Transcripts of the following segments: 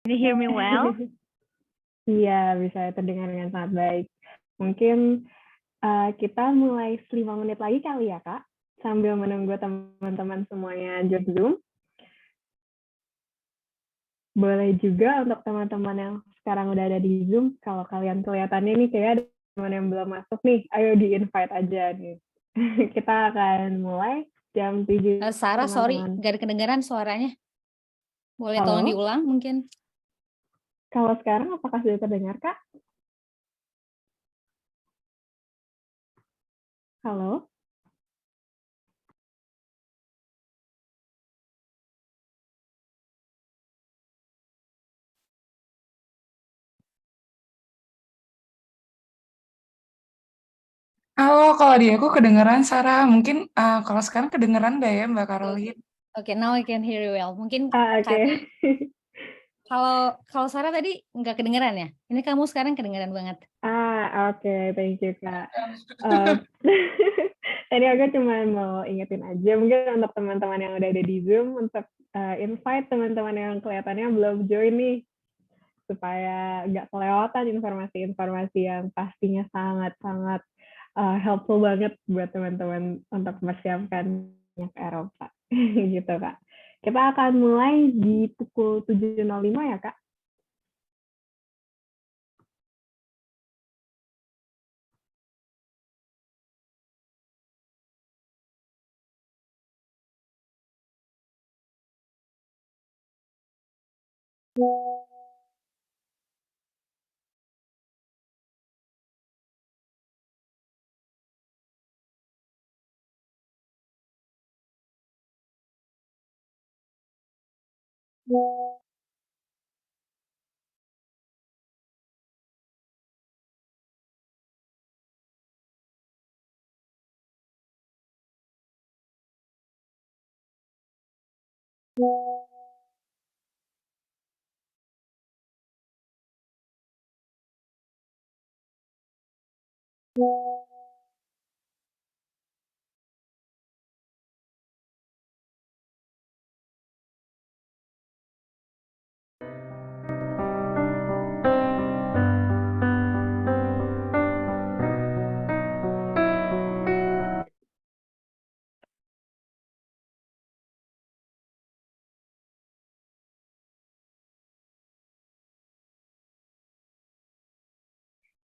Can you hear me well? Iya, bisa terdengar dengan sangat baik. Mungkin kita mulai 5 menit lagi kali ya, Kak, sambil menunggu teman-teman semuanya join Zoom. Boleh juga untuk teman-teman yang sekarang udah ada di Zoom, kalau kalian kelihatannya nih kayak ada teman yang belum masuk nih, ayo di-invite aja nih. Kita akan mulai jam 7, Sarah, sorry, teman-teman. nggak ada kedengaran suaranya. Boleh tolong Halo? diulang mungkin? Kalau sekarang apakah sudah terdengar, Kak? Halo? Halo, kalau di aku kedengeran Sarah. Mungkin kalau sekarang kedengeran nggak ya Mbak Caroline? Oke, now I can hear you well. Mungkin Oke. kalau Sarah tadi nggak kedengeran ya? Ini kamu sekarang kedengeran banget. Oke, thank you, Kak. Tadi aku cuma mau ingetin aja, mungkin untuk teman-teman yang udah ada di Zoom, untuk invite teman-teman yang kelihatannya belum join nih, supaya nggak kelewatan informasi-informasi yang pastinya sangat-sangat helpful banget buat teman-teman untuk mempersiapkan ke Eropa. Gitu, Kak. Kita akan mulai di pukul 7.05 ya, Kak?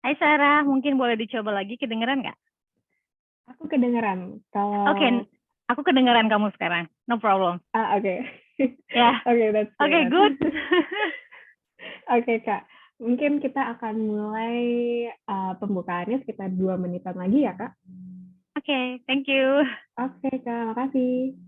Hai Sarah, mungkin boleh dicoba lagi, kedengeran nggak? Aku kedengeran. Kalau Oke, aku kedengeran kamu sekarang. No problem. oke. Ya. Oke, that's Oke, great. good. Oke, Kak. Mungkin kita akan mulai pembukaannya sekitar 2 menitan lagi ya, Kak. Oke, thank you. Oke, Kak. Makasih.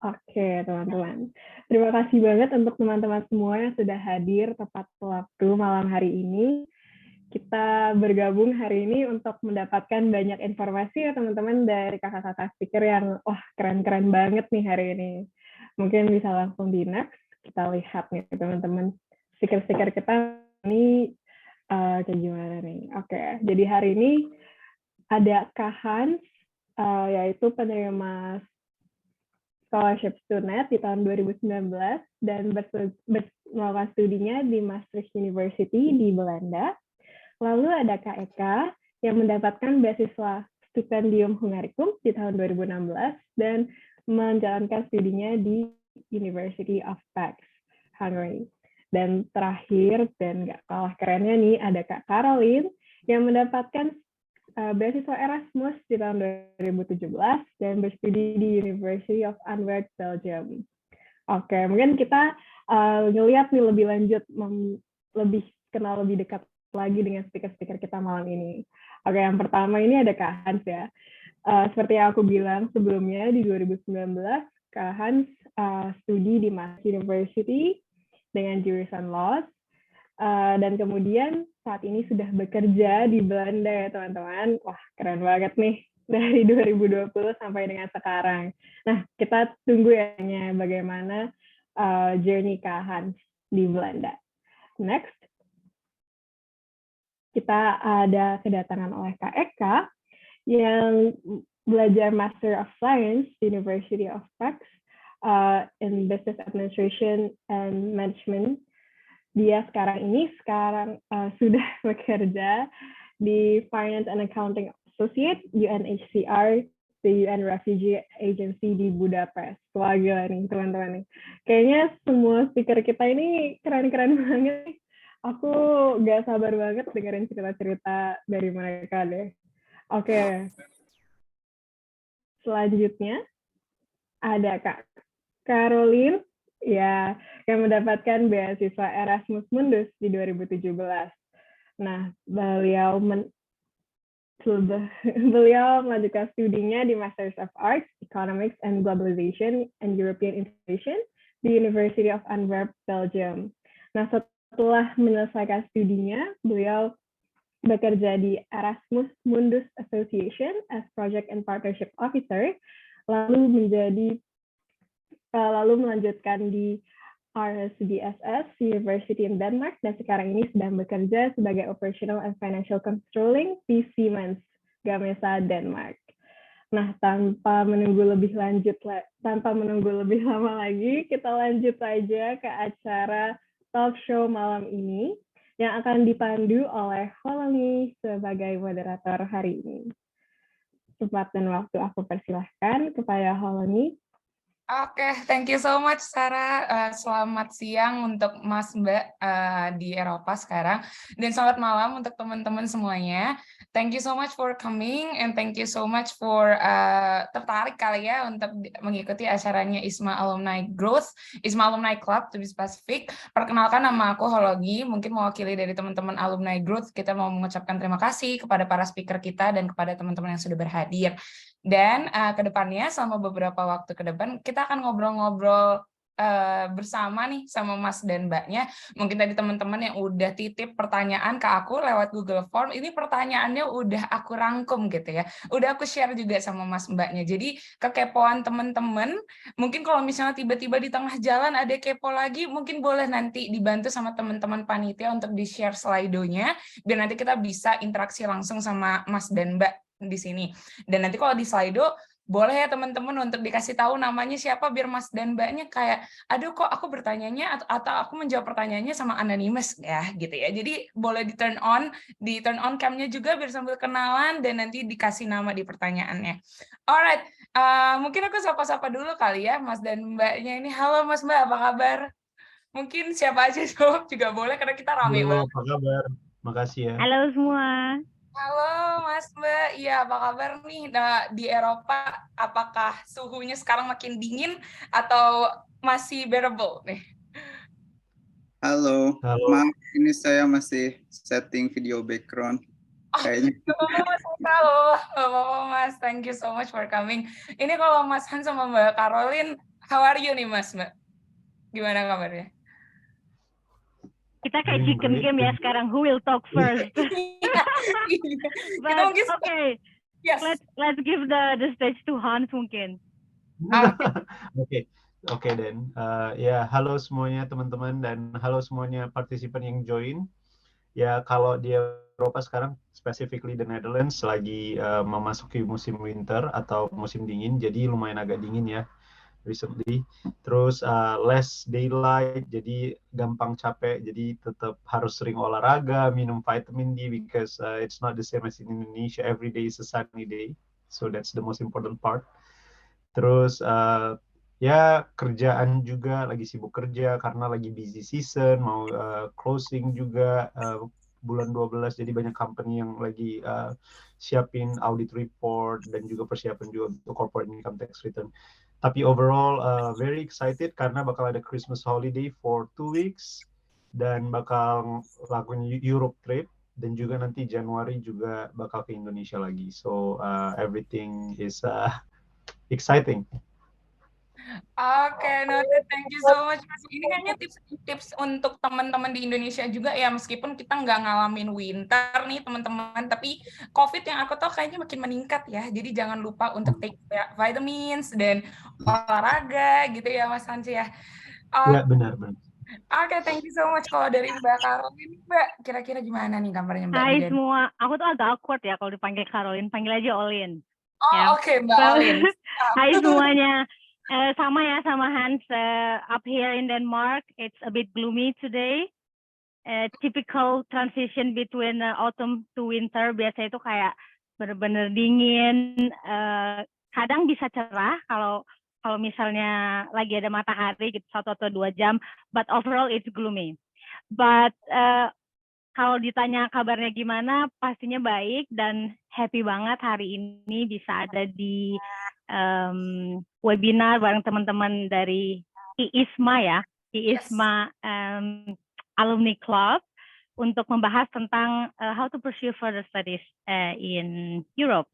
Oke, teman-teman. Terima kasih banget untuk teman-teman semua yang sudah hadir tepat waktu malam hari ini. Kita bergabung hari ini untuk mendapatkan banyak informasi ya teman-teman dari kakak-kakak speaker yang keren-keren banget nih hari ini. Mungkin bisa langsung di next, kita lihat nih teman-teman speaker-speaker kita ini kayak gimana nih. Oke, jadi hari ini ada Kak Hans, yaitu penerima scholarship Stunet di tahun 2019 dan melakukan studinya di Maastricht University di Belanda. Lalu ada Kak Eka yang mendapatkan beasiswa Stipendium Hungaricum di tahun 2016 dan menjalankan studinya di University of Pax, Hungary. Dan terakhir, dan gak kalah kerennya nih, ada Kak Caroline yang mendapatkan beasiswa Erasmus di tahun 2017 dan berstudi di University of Antwerp, Belgium. Oke, mungkin kita ngelihat nih lebih lanjut, lebih kenal lebih dekat lagi dengan speaker-speaker kita malam ini. Oke, yang pertama ini ada Kak Hans ya. Seperti yang aku bilang sebelumnya, di 2019, Kak Hans studi di Maastricht University dengan jurusan Laws, dan kemudian saat ini sudah bekerja di Belanda ya teman-teman. Wah, keren banget nih. Dari 2020 sampai dengan sekarang. Nah, kita tunggu ya bagaimana journey Kak Hans di Belanda. Next, kita ada kedatangan oleh Kak Eka yang belajar Master of Science di University of Pax in Business Administration and Management. Dia sekarang sudah bekerja di Finance and Accounting Associate UNHCR, the UN Refugee Agency di Budapest. Wah, gila nih teman-teman nih. Kayaknya semua speaker kita ini keren-keren banget. Aku gak sabar banget dengerin cerita-cerita dari mereka deh. Oke. Selanjutnya ada Kak Caroline ya, yang mendapatkan beasiswa Erasmus Mundus di 2017. Nah, beliau melanjutkan studinya di Masters of Arts, Economics and Globalization and European Integration di University of Antwerp, Belgium. Nah, setelah menyelesaikan studinya, beliau bekerja di Erasmus Mundus Association as Project and Partnership Officer, lalu melanjutkan di RSBSS University in Denmark, dan sekarang ini sedang bekerja sebagai Operational and Financial Controlling di Siemens Gamesa, Denmark. Nah, tanpa menunggu lebih lama lagi, kita lanjut saja ke acara talk show malam ini yang akan dipandu oleh Holony sebagai moderator hari ini. Tempat dan waktu aku persilahkan kepada Holony. Oke, thank you so much Sarah. Selamat siang untuk Mas Mbak di Eropa sekarang, dan selamat malam untuk teman-teman semuanya. Thank you so much for coming and thank you so much for tertarik kali ya untuk mengikuti acaranya ISMA Alumni Growth, ISMA Alumni Club to be specific. Perkenalkan, nama aku Hologi, mungkin mewakili dari teman-teman Alumni Growth. Kita mau mengucapkan terima kasih kepada para speaker kita dan kepada teman-teman yang sudah berhadir. Dan kedepannya selama beberapa waktu ke depan kita akan ngobrol-ngobrol bersama nih sama Mas dan Mbaknya. Mungkin tadi teman-teman yang udah titip pertanyaan ke aku lewat Google Form, ini pertanyaannya udah aku rangkum gitu ya. Udah aku share juga sama Mas Mbaknya. Jadi kekepoan teman-teman, mungkin kalau misalnya tiba-tiba di tengah jalan ada kepo lagi, mungkin boleh nanti dibantu sama teman-teman panitia untuk di-share slide-nya, biar nanti kita bisa interaksi langsung sama Mas dan Mbak di sini. Dan nanti kalau di Slido boleh ya teman-teman untuk dikasih tahu namanya siapa, biar Mas dan Mbaknya kayak, aduh kok aku bertanyanya atau aku menjawab pertanyaannya sama anonymous ya gitu ya. Jadi boleh di turn on cam-nya juga biar sambil kenalan dan nanti dikasih nama di pertanyaannya. Alright, mungkin aku sapa-sapa dulu kali ya Mas dan Mbaknya ini. Halo Mas Mbak, apa kabar? Mungkin siapa aja jawab juga boleh karena kita rame banget. Halo, apa kabar? Makasih ya. Halo semua. Halo Mas Mbak, iya apa kabar nih di Eropa? Apakah suhunya sekarang makin dingin atau masih bearable nih? Halo, Halo. maaf ini saya masih setting video background. Kayaknya. Halo Mas, thank you so much for coming. Ini kalau Mas Han sama Mbak Caroline, how are you nih Mas Mbak? Gimana kabarnya? Kita kayak chicken game ya sekarang. Who will talk first? But, okay, yes. let's give the stage to Hans mungkin. Oke. Oke, Dan. Ya, halo semuanya teman-teman dan halo semuanya partisipan yang join. Ya, kalau di Eropa sekarang, specifically the Netherlands, lagi memasuki musim winter atau musim dingin, jadi lumayan agak dingin ya recently. Terus less daylight, jadi gampang capek, jadi tetap harus sering olahraga, minum vitamin D because it's not the same as in Indonesia. Every day is a sunny day, so that's the most important part. Terus ya kerjaan juga lagi sibuk kerja karena lagi busy season, mau closing juga bulan 12, jadi banyak company yang lagi siapin audit report dan juga persiapan juga untuk corporate income tax return. Tapi overall very excited karena bakal ada Christmas holiday for 2 weeks dan bakal lakuin Europe trip dan juga nanti Januari juga bakal ke Indonesia lagi. So everything is exciting. Oke, noted. Thank you so much, Mas. Ini kayaknya tips-tips untuk teman-teman di Indonesia juga ya, meskipun kita nggak ngalamin winter nih, teman-teman, tapi COVID yang aku tahu kayaknya makin meningkat ya. Jadi jangan lupa untuk take vitamins dan olahraga gitu ya, Mas Hansi ya. Ya, benar. Oke, thank you so much. Kalau dari Mbak Caroline, Mbak, kira-kira gimana nih kabarnya Mbak? Hai semua, aku tuh agak awkward ya kalau dipanggil Caroline, panggil aja Olin. Oh, ya. oke, Mbak Olin. Hai semuanya, sama ya sama Hans, up here in Denmark, it's a bit gloomy today. Typical transition between autumn to winter, biasanya itu kayak bener-bener dingin, kadang bisa cerah kalau misalnya lagi ada matahari gitu 1 atau 2 jam, but overall it's gloomy. But kalau ditanya kabarnya gimana, pastinya baik dan happy banget hari ini bisa ada di webinar bareng teman-teman dari IISMA ya, IISMA Alumni Club untuk membahas tentang how to pursue further studies in Europe.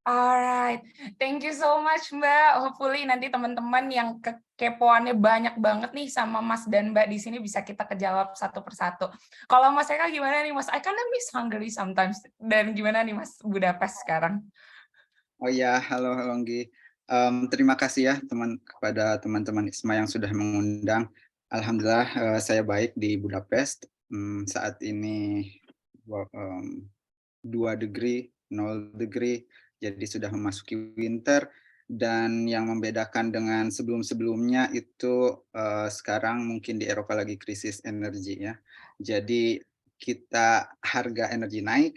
Alright, thank you so much Mbak. Hopefully nanti teman-teman yang kepoannya banyak banget nih sama Mas dan Mbak di sini bisa kita kejawab satu persatu. Kalau Mas Eka gimana nih Mas? I kinda miss Hungary sometimes. Dan gimana nih Mas Budapest sekarang? Oh ya, halo Longgi. Terima kasih ya kepada teman-teman ISMA yang sudah mengundang. Alhamdulillah saya baik di Budapest. Saat ini 2 degree, 0 degree. Jadi sudah memasuki winter, dan yang membedakan dengan sebelum-sebelumnya itu sekarang mungkin di Eropa lagi krisis energi ya. Jadi harga energi naik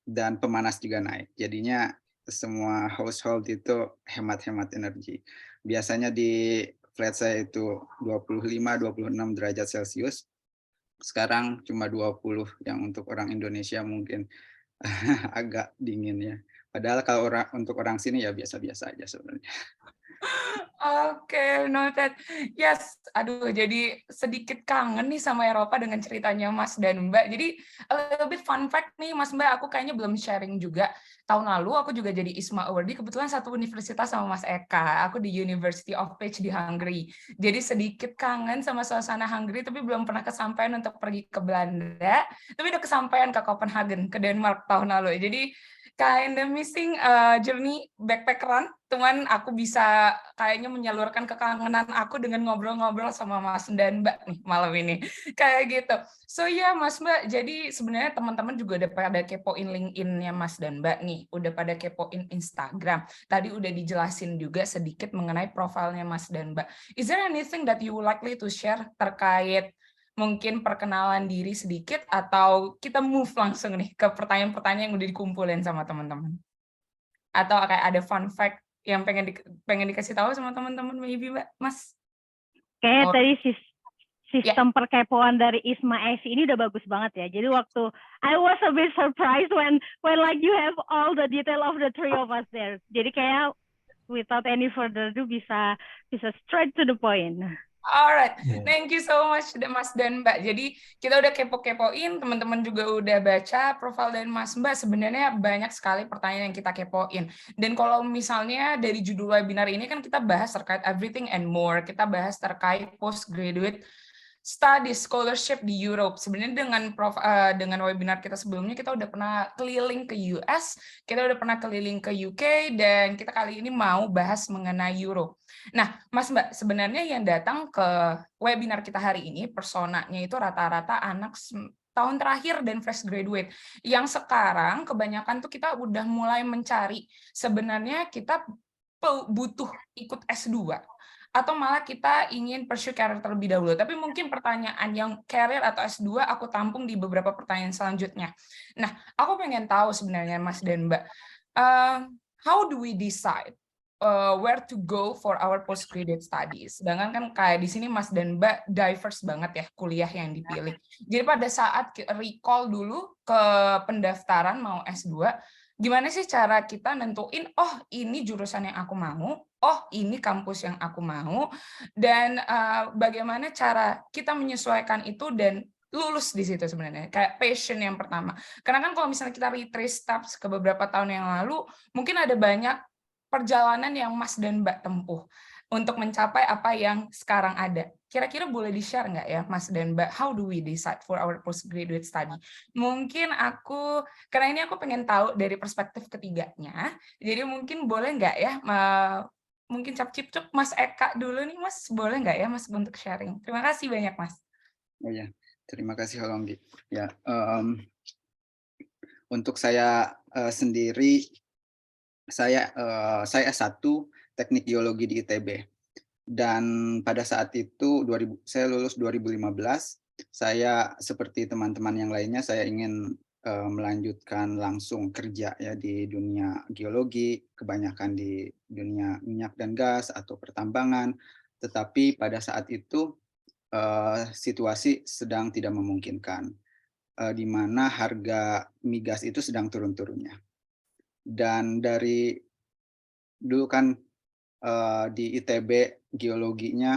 dan pemanas juga naik. Jadinya semua household itu hemat-hemat energi. Biasanya di flat saya itu 25-26 derajat Celcius. Sekarang cuma 20, yang untuk orang Indonesia mungkin agak dingin ya. Padahal kalau untuk orang sini ya biasa-biasa aja sebenarnya. Oke, noted. Yes, aduh jadi sedikit kangen nih sama Eropa dengan ceritanya Mas dan Mbak. Jadi a little bit fun fact nih Mas Mbak, aku kayaknya belum sharing juga. Tahun lalu aku juga jadi ISMA Awardee, kebetulan satu universitas sama Mas Eka. Aku di University of Pécs di Hungary. Jadi sedikit kangen sama suasana Hungary, tapi belum pernah kesampaian untuk pergi ke Belanda. Tapi udah kesampaian ke Copenhagen, ke Denmark tahun lalu. Jadi kinda missing journey backpackeran, cuman aku bisa kayaknya menyalurkan kekangenan aku dengan ngobrol-ngobrol sama Mas dan Mbak nih malam ini, kayak gitu. So ya Mas Mbak, jadi sebenarnya teman-teman juga udah pada kepoin LinkedIn-nya Mas dan Mbak nih, udah pada kepoin Instagram. Tadi udah dijelasin juga sedikit mengenai profilnya Mas dan Mbak. Is there anything that you would likely to share terkait mungkin perkenalan diri sedikit, atau kita move langsung nih ke pertanyaan-pertanyaan yang udah dikumpulin sama teman-teman? Atau kayak ada fun fact yang pengen dikasih tahu sama teman-teman maybe Mbak, Mas? Kayaknya tadi sistem perkepoan dari ISMA SI ini udah bagus banget ya. Jadi waktu I was a bit surprised when like you have all the detail of the three of us there. Jadi kayak without any further ado bisa straight to the point. Alright, thank you so much Mas dan Mbak. Jadi kita udah kepo-kepoin, teman-teman juga udah baca profil dan Mas Mbak. Sebenarnya banyak sekali pertanyaan yang kita kepoin. Dan kalau misalnya dari judul webinar ini kan kita bahas terkait everything and more. Kita bahas terkait postgraduate study scholarship di Europe. Sebenarnya dengan webinar kita sebelumnya kita udah pernah keliling ke US, kita udah pernah keliling ke UK, dan kita kali ini mau bahas mengenai Europe. Nah, Mas Mbak, sebenarnya yang datang ke webinar kita hari ini personanya itu rata-rata anak tahun terakhir dan fresh graduate. Yang sekarang kebanyakan tuh kita udah mulai mencari sebenarnya kita butuh ikut S2 atau malah kita ingin pursue career terlebih dahulu. Tapi mungkin pertanyaan yang career atau S2 aku tampung di beberapa pertanyaan selanjutnya. Nah, aku pengen tahu sebenarnya Mas dan Mbak, how do we decide where to go for our postgraduate studies? Sedangkan kan kayak di sini Mas dan Mbak diverse banget ya kuliah yang dipilih. Jadi pada saat recall dulu ke pendaftaran mau S2, gimana sih cara kita nentuin, oh ini jurusan yang aku mau, oh ini kampus yang aku mau, dan bagaimana cara kita menyesuaikan itu dan lulus di situ sebenarnya, kayak passion yang pertama. Karena kan kalau misalnya kita retrace steps ke beberapa tahun yang lalu, mungkin ada banyak perjalanan yang Mas dan Mbak tempuh untuk mencapai apa yang sekarang ada. Kira-kira boleh di-share nggak ya, Mas dan Mbak, how do we decide for our postgraduate study? Mungkin karena ini aku pengen tahu dari perspektif ketiganya, jadi mungkin boleh nggak ya, mungkin cap-cip-cup Mas Eka dulu nih, Mas, boleh nggak ya, Mas, untuk sharing? Terima kasih banyak, Mas. Oh ya, terima kasih Holonggi. Ya, untuk saya sendiri, saya S1 Teknik Geologi di ITB. Dan pada saat itu saya lulus 2015. Saya seperti teman-teman yang lainnya, saya ingin melanjutkan langsung kerja ya di dunia geologi, kebanyakan di dunia minyak dan gas atau pertambangan. Tetapi pada saat itu situasi sedang tidak memungkinkan, di mana harga migas itu sedang turun-turunnya. Dan dari dulu kan di ITB geologinya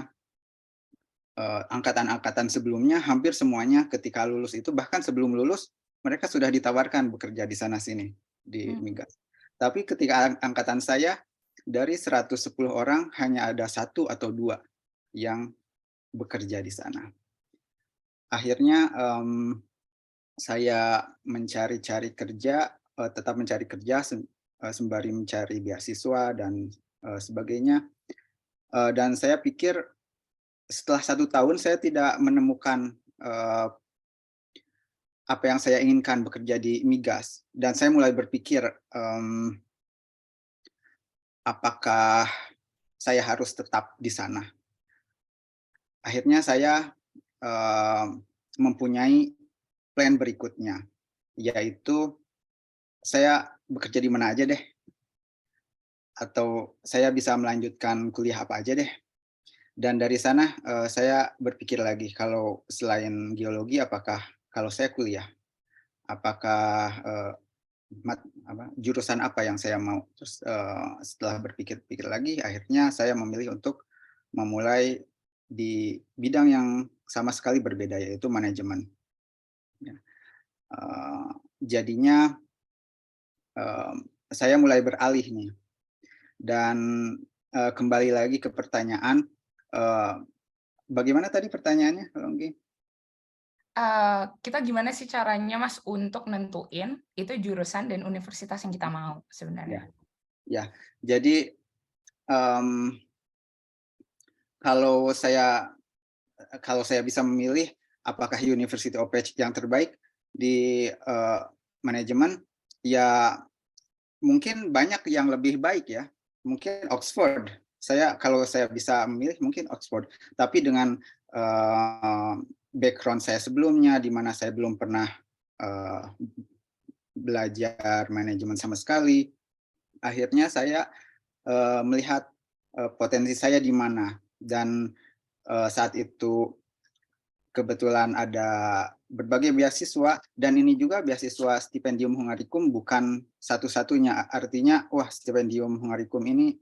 angkatan-angkatan sebelumnya hampir semuanya ketika lulus itu, bahkan sebelum lulus mereka sudah ditawarkan bekerja di sana-sini di migas. Tapi ketika angkatan saya, dari 110 orang hanya ada 1 atau 2 yang bekerja di sana. Akhirnya saya mencari-cari kerja, tetap mencari kerja sembari mencari beasiswa dan sebagainya. Dan saya pikir setelah 1 tahun saya tidak menemukan apa yang saya inginkan, bekerja di migas. Dan saya mulai berpikir, apakah saya harus tetap di sana? Akhirnya saya mempunyai plan berikutnya, yaitu saya bekerja di mana aja deh, atau saya bisa melanjutkan kuliah apa aja deh. Dan dari sana saya berpikir lagi, kalau selain geologi, apakah kalau saya kuliah, apakah jurusan apa yang saya mau. Terus setelah berpikir-pikir lagi, akhirnya saya memilih untuk memulai di bidang yang sama sekali berbeda, yaitu manajemen. Jadinya saya mulai beralih nih. Dan kembali lagi ke pertanyaan, bagaimana tadi pertanyaannya, Longgi? Kita gimana sih caranya, Mas, untuk nentuin itu jurusan dan universitas yang kita mau sebenarnya? Ya, jadi kalau saya bisa memilih apakah University of Edge yang terbaik di manajemen, ya mungkin banyak yang lebih baik ya. Mungkin Oxford. Kalau saya bisa memilih mungkin Oxford. Tapi dengan background saya sebelumnya, di mana saya belum pernah belajar manajemen sama sekali, akhirnya saya melihat potensi saya di mana. Dan saat itu kebetulan ada berbagai beasiswa, dan ini juga beasiswa stipendium Hungarikum bukan satu-satunya. Artinya, wah, stipendium Hungarikum ini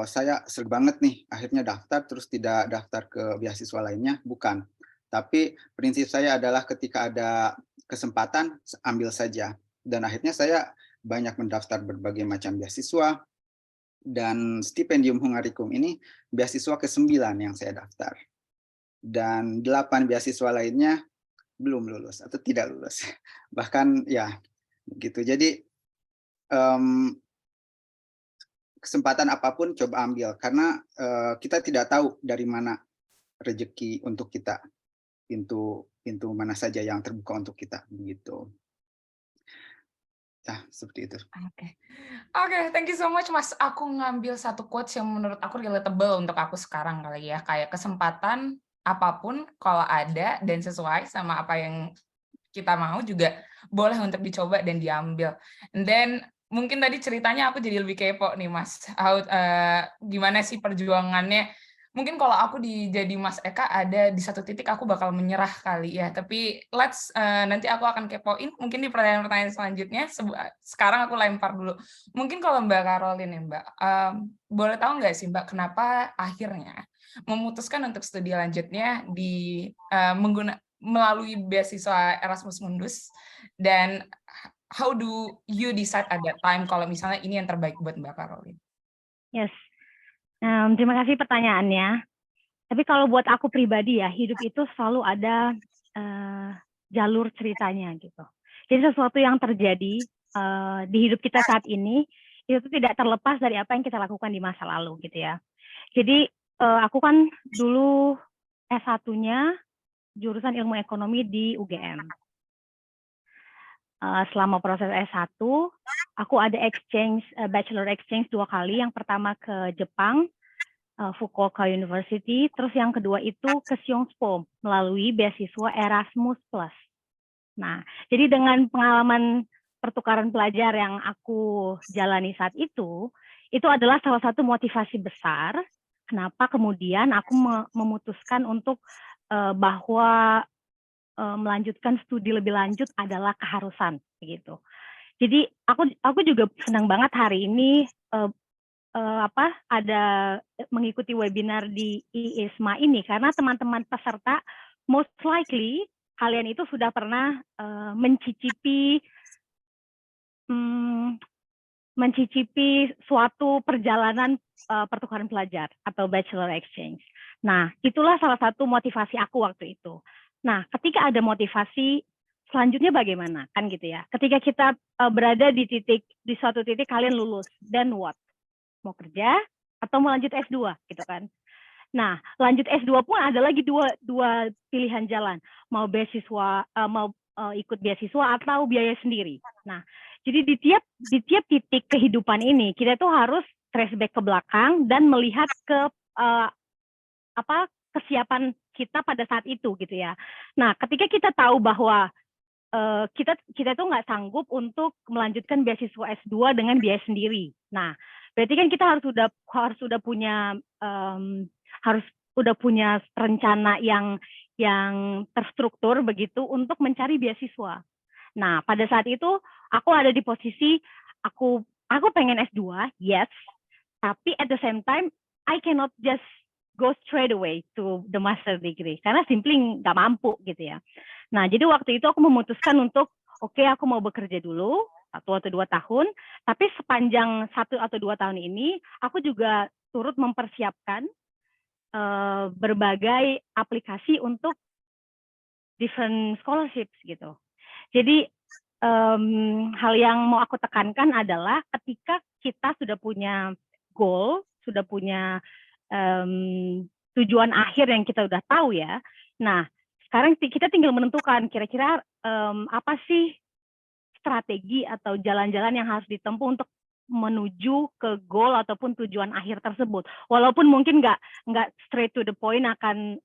saya seru banget nih, akhirnya daftar terus tidak daftar ke beasiswa lainnya, bukan. Tapi prinsip saya adalah ketika ada kesempatan, ambil saja. Dan akhirnya saya banyak mendaftar berbagai macam beasiswa, dan stipendium Hungarikum ini beasiswa ke-9 yang saya daftar. dan 8 beasiswa lainnya belum lulus atau tidak lulus. Bahkan ya begitu. Jadi kesempatan apapun coba ambil, karena kita tidak tahu dari mana rezeki untuk kita, pintu mana saja yang terbuka untuk kita, begitu. Ya, seperti itu. Oke, thank you so much, Mas. Aku ngambil satu quotes yang menurut aku relatable untuk aku sekarang kali ya. Kayak kesempatan apapun kalau ada dan sesuai sama apa yang kita mau juga boleh untuk dicoba dan diambil. And then mungkin tadi ceritanya aku jadi lebih kepo nih, Mas. Gimana sih perjuangannya? Mungkin kalau aku jadi Mas Eka ada di satu titik aku bakal menyerah kali ya. Tapi nanti aku akan kepoin mungkin di pertanyaan-pertanyaan selanjutnya. Sekarang aku lempar dulu. Mungkin kalau Mbak Caroline ya Mbak, boleh tahu nggak sih Mbak kenapa akhirnya memutuskan untuk studi lanjutnya melalui beasiswa Erasmus Mundus, dan how do you decide at that time kalau misalnya ini yang terbaik buat Mbak Caroline? Yes. Terima kasih pertanyaannya. Tapi kalau buat aku pribadi ya, hidup itu selalu ada jalur ceritanya gitu. Jadi sesuatu yang terjadi di hidup kita saat ini itu tidak terlepas dari apa yang kita lakukan di masa lalu gitu ya. Jadi aku kan dulu S1-nya jurusan ilmu ekonomi di UGM. Selama proses S1, aku ada bachelor exchange 2 kali. Yang pertama ke Jepang, Fukuoka University, terus yang kedua itu ke Seongspo melalui beasiswa Erasmus+. Nah, jadi dengan pengalaman pertukaran pelajar yang aku jalani saat itu adalah salah satu motivasi besar kenapa kemudian aku memutuskan untuk bahwa melanjutkan studi lebih lanjut adalah keharusan begitu. Jadi aku juga senang banget hari ini ada mengikuti webinar di IISMA ini, karena teman-teman peserta most likely kalian itu sudah pernah mencicipi suatu perjalanan pertukaran pelajar atau bachelor exchange. Nah, itulah salah satu motivasi aku waktu itu. Nah, ketika ada motivasi, selanjutnya bagaimana? Kan gitu ya. Ketika kita berada di suatu titik kalian lulus, then what? Mau kerja atau mau lanjut S2 gitu kan. Nah, lanjut S2 pun ada lagi dua pilihan jalan. Mau beasiswa, ikut beasiswa atau biaya sendiri. Nah, jadi di tiap titik kehidupan ini kita tuh harus trace back ke belakang dan melihat ke kesiapan kita pada saat itu gitu ya. Nah, ketika kita tahu bahwa kita tuh nggak sanggup untuk melanjutkan beasiswa S2 dengan biaya sendiri. Nah, berarti kan kita harus sudah punya rencana yang terstruktur begitu untuk mencari beasiswa. Nah, pada saat itu aku ada di posisi aku pengen S2, yes, tapi at the same time I cannot just go straight away to the master degree karena simply nggak mampu gitu ya. Nah, jadi waktu itu aku memutuskan untuk oke, aku mau bekerja dulu 1 atau 2 tahun, tapi sepanjang 1 atau 2 tahun ini aku juga turut mempersiapkan berbagai aplikasi untuk different scholarships gitu. Jadi hal yang mau aku tekankan adalah ketika kita sudah punya goal, sudah punya tujuan akhir yang kita udah tahu ya. Nah, sekarang kita tinggal menentukan kira-kira apa sih strategi atau jalan-jalan yang harus ditempuh untuk menuju ke goal ataupun tujuan akhir tersebut. Walaupun mungkin nggak straight to the point akan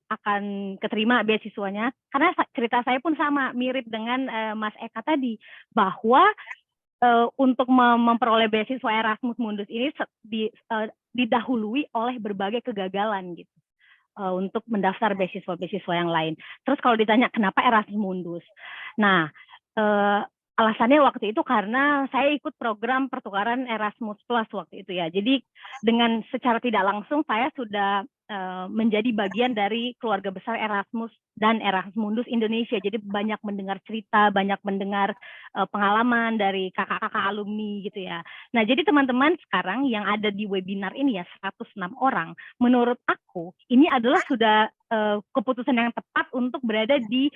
keterima beasiswanya, karena cerita saya pun sama mirip dengan Mas Eka tadi, bahwa untuk memperoleh beasiswa Erasmus Mundus ini didahului oleh berbagai kegagalan gitu untuk mendaftar beasiswa yang lain. Terus kalau ditanya kenapa Erasmus Mundus, nah alasannya waktu itu karena saya ikut program pertukaran Erasmus Plus waktu itu ya. Jadi dengan secara tidak langsung saya sudah menjadi bagian dari keluarga besar Erasmus dan Erasmus Mundus Indonesia. Jadi banyak mendengar cerita, banyak mendengar pengalaman dari kakak-kakak alumni gitu ya. Nah, jadi teman-teman sekarang yang ada di webinar ini ya 106 orang, menurut aku ini adalah sudah keputusan yang tepat untuk berada di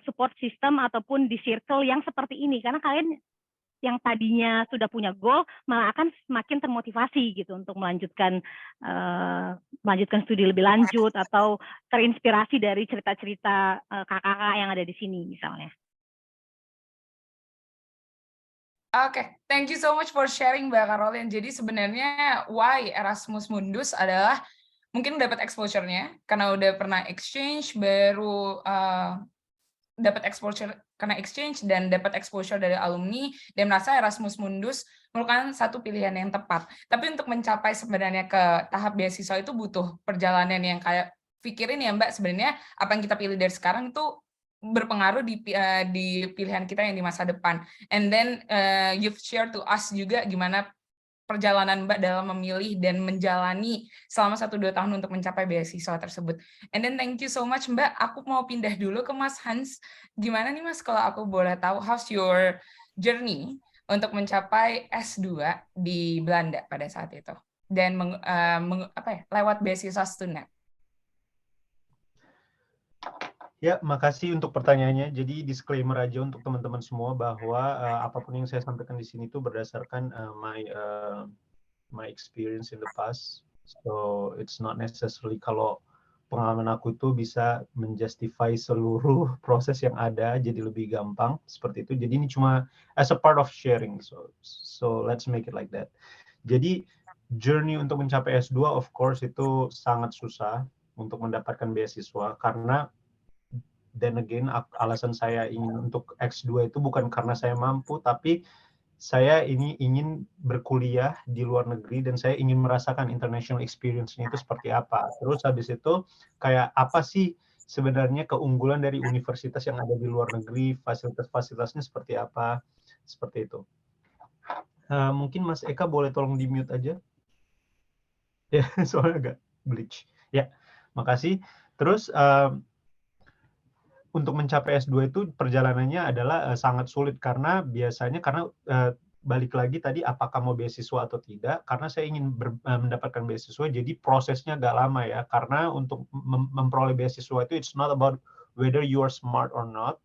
support system ataupun di circle yang seperti ini, karena kalian yang tadinya sudah punya goal malah akan semakin termotivasi gitu untuk melanjutkan studi lebih lanjut atau terinspirasi dari cerita-cerita kakak-kakak yang ada di sini misalnya. Oke, thank you so much for sharing Mbak Caroline. Jadi sebenarnya why Erasmus Mundus adalah mungkin dapat exposure-nya karena udah pernah exchange, baru dapat exposure karena exchange dan dapat exposure dari alumni dan merasa Erasmus Mundus merupakan satu pilihan yang tepat. Tapi untuk mencapai sebenarnya ke tahap beasiswa itu butuh perjalanan yang kayak pikirin ya Mbak, sebenarnya apa yang kita pilih dari sekarang itu berpengaruh di pilihan kita yang di masa depan. And then you've shared to us juga gimana perjalanan Mbak dalam memilih dan menjalani selama 1-2 tahun untuk mencapai beasiswa tersebut. And then thank you so much Mbak. Aku mau pindah dulu ke Mas Hans. Gimana nih Mas kalau aku boleh tahu how's your journey untuk mencapai S2 di Belanda pada saat itu dan lewat beasiswa Stunet? Ya, makasih untuk pertanyaannya. Jadi disclaimer aja untuk teman-teman semua bahwa apapun yang saya sampaikan di sini itu berdasarkan my experience in the past. So it's not necessarily kalau pengalaman aku itu bisa menjustify seluruh proses yang ada jadi lebih gampang seperti itu. Jadi ini cuma as a part of sharing. So let's make it like that. Jadi journey untuk mencapai S2 of course itu sangat susah untuk mendapatkan beasiswa karena then again, alasan saya ingin untuk X2 itu bukan karena saya mampu, tapi saya ini ingin berkuliah di luar negeri dan saya ingin merasakan international experience-nya itu seperti apa. Terus habis itu kayak apa sih sebenarnya keunggulan dari universitas yang ada di luar negeri, fasilitas-fasilitasnya seperti apa, seperti itu. Mungkin Mas Eka boleh tolong di-mute aja. Ya, soalnya agak glitch. Ya, makasih. Terus untuk mencapai S2 itu perjalanannya adalah sangat sulit karena biasanya balik lagi tadi apakah mau beasiswa atau tidak, karena saya ingin mendapatkan beasiswa jadi prosesnya agak lama ya, karena untuk memperoleh beasiswa itu it's not about whether you are smart or not,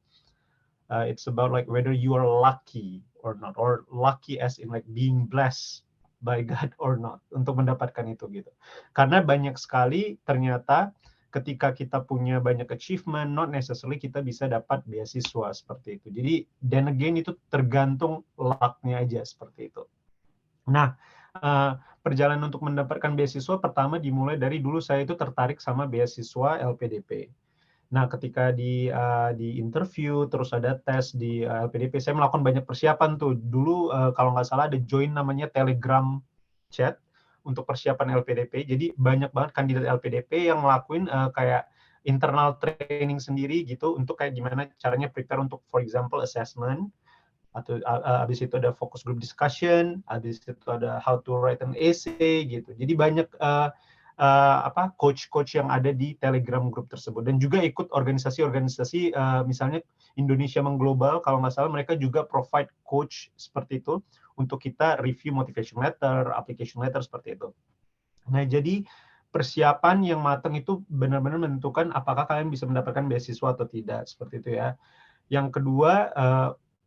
it's about like whether you are lucky or not, or lucky as in like being blessed by God or not untuk mendapatkan itu gitu. Karena banyak sekali ternyata ketika kita punya banyak achievement, not necessarily kita bisa dapat beasiswa seperti itu. Jadi, then again itu tergantung luck-nya aja seperti itu. Nah, perjalanan untuk mendapatkan beasiswa pertama dimulai dari dulu saya itu tertarik sama beasiswa LPDP. Nah, ketika di interview, terus ada tes di LPDP, saya melakukan banyak persiapan tuh. Dulu kalau nggak salah ada join namanya Telegram chat untuk persiapan LPDP. Jadi banyak banget kandidat LPDP yang ngelakuin kayak internal training sendiri gitu untuk kayak gimana caranya prepare untuk for example assessment, atau habis itu ada focus group discussion, habis itu ada how to write an essay gitu. Jadi banyak coach-coach yang ada di Telegram group tersebut dan juga ikut organisasi-organisasi misalnya Indonesia Mengglobal kalau nggak salah mereka juga provide coach seperti itu untuk kita review motivation letter, application letter seperti itu. Nah, jadi persiapan yang matang itu benar-benar menentukan apakah kalian bisa mendapatkan beasiswa atau tidak seperti itu ya. Yang kedua,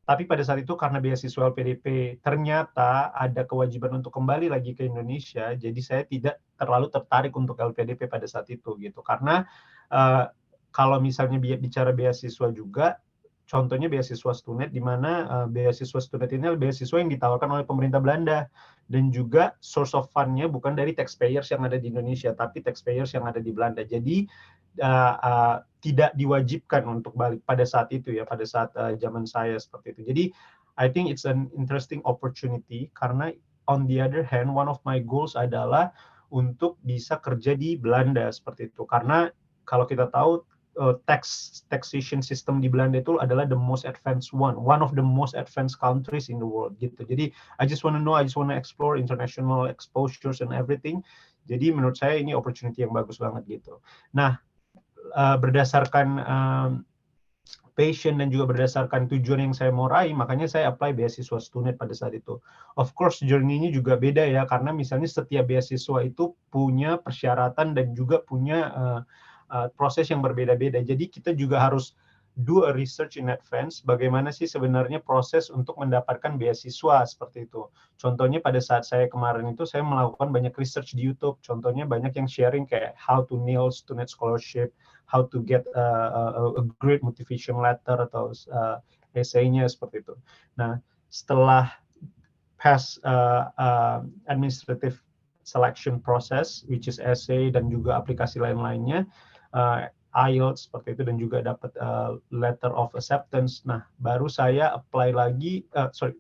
tapi pada saat itu karena beasiswa LPDP ternyata ada kewajiban untuk kembali lagi ke Indonesia, jadi saya tidak terlalu tertarik untuk LPDP pada saat itu gitu. Karena kalau misalnya bicara beasiswa juga, contohnya beasiswa Stunet, di mana beasiswa Stunet ini adalah beasiswa yang ditawarkan oleh pemerintah Belanda dan juga source of fund-nya bukan dari taxpayers yang ada di Indonesia, tapi taxpayers yang ada di Belanda. Jadi tidak diwajibkan untuk balik pada saat itu ya, pada saat zaman saya seperti itu. Jadi I think it's an interesting opportunity karena on the other hand, one of my goals adalah untuk bisa kerja di Belanda seperti itu. Karena kalau kita tahu taxation system di Belanda itu adalah the most advanced one of the most advanced countries in the world gitu. Jadi I just want to explore international exposures and everything. Jadi menurut saya ini opportunity yang bagus banget gitu. Nah, berdasarkan passion dan juga berdasarkan tujuan yang saya mau raih, makanya saya apply beasiswa Stunet pada saat itu. Of course, journey-nya juga beda ya, karena misalnya setiap beasiswa itu punya persyaratan dan juga punya proses yang berbeda-beda. Jadi kita juga harus do a research in advance, bagaimana sih sebenarnya proses untuk mendapatkan beasiswa seperti itu. Contohnya pada saat saya kemarin itu, saya melakukan banyak research di YouTube. Contohnya banyak yang sharing kayak how to nail Stunet scholarship, how to get a great motivation letter atau essay-nya seperti itu. Nah, setelah pass administrative selection process, which is essay dan juga aplikasi lain-lainnya, IELTS seperti itu, dan juga dapat letter of acceptance. Nah, baru saya apply lagi,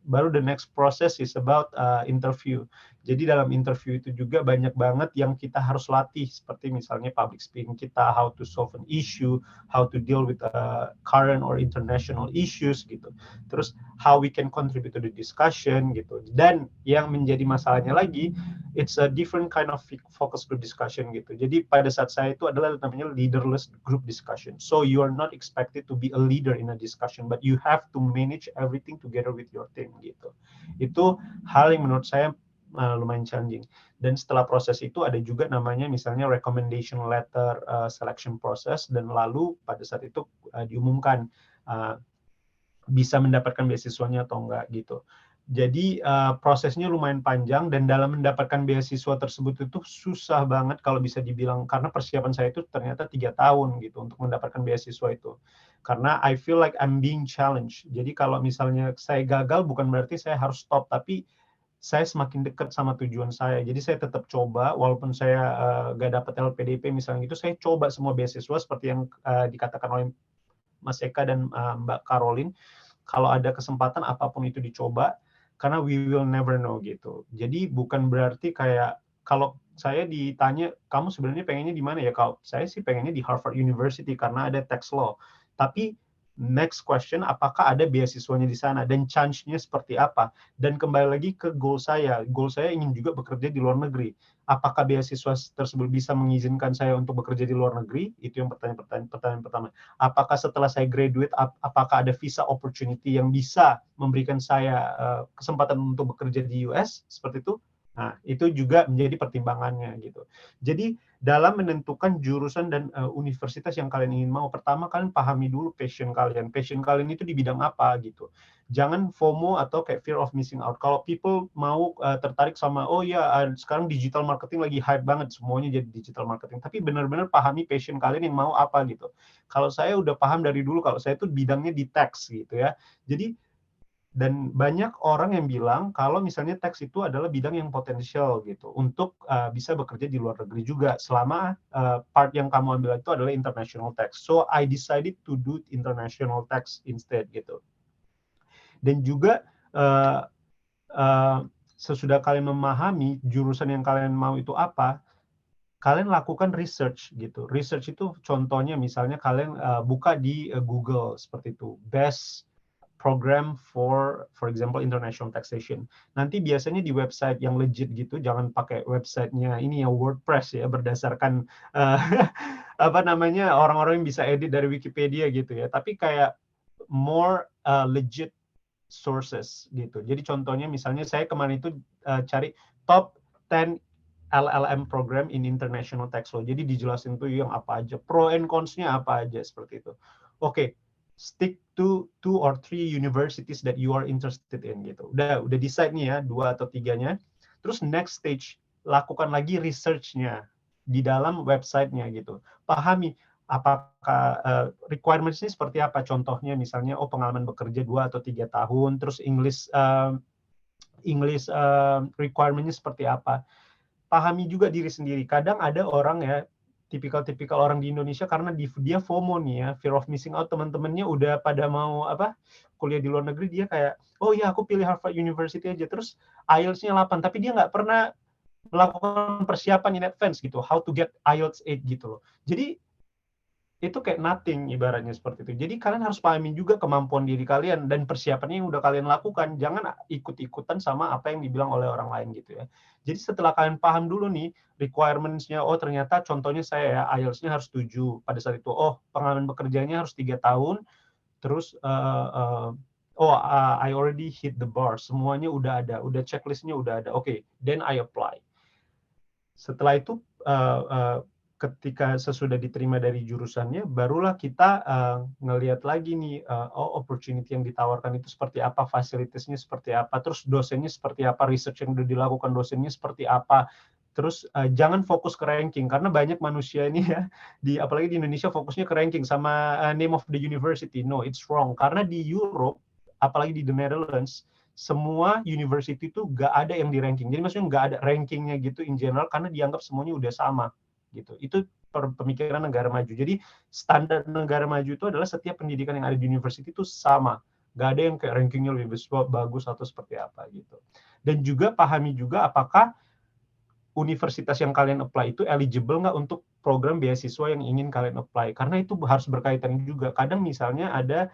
baru the next process is about interview. Jadi dalam interview itu juga banyak banget yang kita harus latih, seperti misalnya public speaking kita, how to solve an issue, how to deal with current or international issues gitu. Terus how we can contribute to the discussion gitu. Dan yang menjadi masalahnya lagi, it's a different kind of focus group discussion gitu. Jadi pada saat saya itu adalah namanya leaderless group discussion. So you are not expected to be a leader in a discussion, but you have to manage everything together with your team gitu. Itu hal yang menurut saya lumayan challenging. Dan setelah proses itu ada juga namanya misalnya recommendation letter selection process, dan lalu pada saat itu diumumkan bisa mendapatkan beasiswanya atau enggak gitu. Jadi prosesnya lumayan panjang, dan dalam mendapatkan beasiswa tersebut itu susah banget kalau bisa dibilang, karena persiapan saya itu ternyata 3 tahun gitu untuk mendapatkan beasiswa itu. Karena I feel like I'm being challenged. Jadi kalau misalnya saya gagal bukan berarti saya harus stop, tapi saya semakin dekat sama tujuan saya. Jadi saya tetap coba, walaupun saya nggak dapat LPDP misalnya itu, saya coba semua beasiswa seperti yang dikatakan oleh Mas Eka dan Mbak Caroline. Kalau ada kesempatan apapun itu dicoba, karena we will never know gitu. Jadi bukan berarti kayak kalau saya ditanya, kamu sebenarnya pengennya di mana ya? Kalau saya sih pengennya di Harvard University karena ada tax law. Tapi next question, apakah ada beasiswanya di sana dan chance-nya seperti apa? Dan kembali lagi ke goal saya ingin juga bekerja di luar negeri. Apakah beasiswa tersebut bisa mengizinkan saya untuk bekerja di luar negeri? Itu yang pertanyaan pertama. Apakah setelah saya graduate, apakah ada visa opportunity yang bisa memberikan saya kesempatan untuk bekerja di US? Seperti itu. Nah, itu juga menjadi pertimbangannya gitu. Jadi dalam menentukan jurusan dan universitas yang kalian ingin mau, pertama kalian pahami dulu passion kalian. Passion kalian itu di bidang apa gitu. Jangan FOMO atau kayak fear of missing out. Kalau people mau tertarik sama, oh ya sekarang digital marketing lagi hype banget, semuanya jadi digital marketing. Tapi benar-benar pahami passion kalian yang mau apa gitu. Kalau saya udah paham dari dulu, kalau saya itu bidangnya di tax gitu ya. Jadi dan banyak orang yang bilang kalau misalnya tax itu adalah bidang yang potensial gitu untuk bisa bekerja di luar negeri juga, selama part yang kamu ambil itu adalah international tax. So I decided to do international tax instead gitu. Dan juga sesudah kalian memahami jurusan yang kalian mau itu apa, kalian lakukan research gitu. Research itu contohnya misalnya kalian buka di Google seperti itu, best program for example international taxation. Nanti biasanya di website yang legit gitu, jangan pakai websitenya ini ya WordPress ya, berdasarkan apa namanya orang-orang yang bisa edit dari Wikipedia gitu ya. Tapi kayak more legit sources gitu. Jadi contohnya misalnya saya kemarin itu cari top 10 LLM program in international tax law. Jadi dijelasin tuh yang apa aja, pro and cons-nya apa aja seperti itu. Oke. Stick to 2 or 3 universities that you are interested in gitu. Udah decide nih ya 2 atau 3-nya. Terus next stage, lakukan lagi research-nya di dalam website-nya gitu. Pahami apakah requirements-nya seperti apa. Contohnya misalnya pengalaman bekerja 2 atau 3 tahun, terus English requirement-nya seperti apa. Pahami juga diri sendiri. Kadang ada orang ya, tipikal orang di Indonesia karena dia FOMO nih ya, fear of missing out, teman-temannya udah pada mau kuliah di luar negeri, dia kayak, oh ya aku pilih Harvard University aja, terus IELTS-nya 8, tapi dia nggak pernah melakukan persiapan in advance gitu, how to get IELTS 8 gitu loh. Jadi itu kayak nothing ibaratnya seperti itu. Jadi kalian harus pahamin juga kemampuan diri kalian dan persiapannya yang udah kalian lakukan. Jangan ikut-ikutan sama apa yang dibilang oleh orang lain gitu ya. Jadi setelah kalian paham dulu nih requirements-nya, oh ternyata contohnya saya ya, IELTS-nya harus 7 pada saat itu. Oh, pengalaman bekerjanya harus 3 tahun. Terus I already hit the bar. Semuanya udah ada, udah checklist-nya udah ada. Oke, then I apply. Setelah itu ketika sesudah diterima dari jurusannya, barulah kita ngelihat lagi nih, opportunity yang ditawarkan itu seperti apa, fasilitasnya seperti apa, terus dosennya seperti apa, research yang sudah dilakukan dosennya seperti apa. Terus jangan fokus ke ranking, karena banyak manusia ini ya, apalagi di Indonesia fokusnya ke ranking sama name of the university. No, it's wrong. Karena di Europe, apalagi di the Netherlands, semua university itu nggak ada yang di ranking. Jadi maksudnya nggak ada rankingnya gitu in general, karena dianggap semuanya udah sama gitu. Itu pemikiran negara maju. Jadi standar negara maju itu adalah setiap pendidikan yang ada di university itu sama. Nggak ada yang kayak rankingnya lebih bagus atau seperti apa gitu. Dan juga pahami juga apakah universitas yang kalian apply itu eligible nggak untuk program beasiswa yang ingin kalian apply. Karena itu harus berkaitan juga. Kadang misalnya ada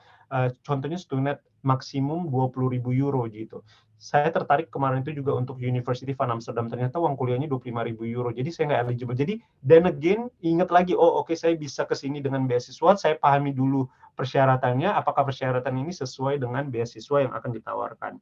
contohnya student maksimum 20.000 euro gitu. Saya tertarik kemarin itu juga untuk University van Amsterdam. Ternyata uang kuliahnya 25.000 euro. Jadi saya nggak eligible. Jadi then again ingat lagi, oh oke, saya bisa ke sini dengan beasiswa. Saya pahami dulu persyaratannya. Apakah persyaratan ini sesuai dengan beasiswa yang akan ditawarkan.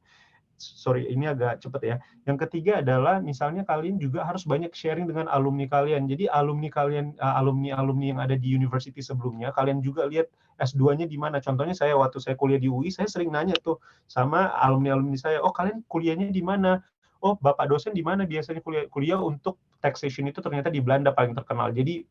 Sorry, ini agak cepat ya. Yang ketiga adalah misalnya kalian juga harus banyak sharing dengan alumni kalian. Jadi alumni kalian, alumni yang ada di university sebelumnya, kalian juga lihat S2-nya di mana. Contohnya saya waktu saya kuliah di UI, saya sering nanya tuh sama alumni saya, oh kalian kuliahnya di mana? Oh, Bapak dosen di mana biasanya kuliah untuk taxation itu ternyata di Belanda paling terkenal. Jadi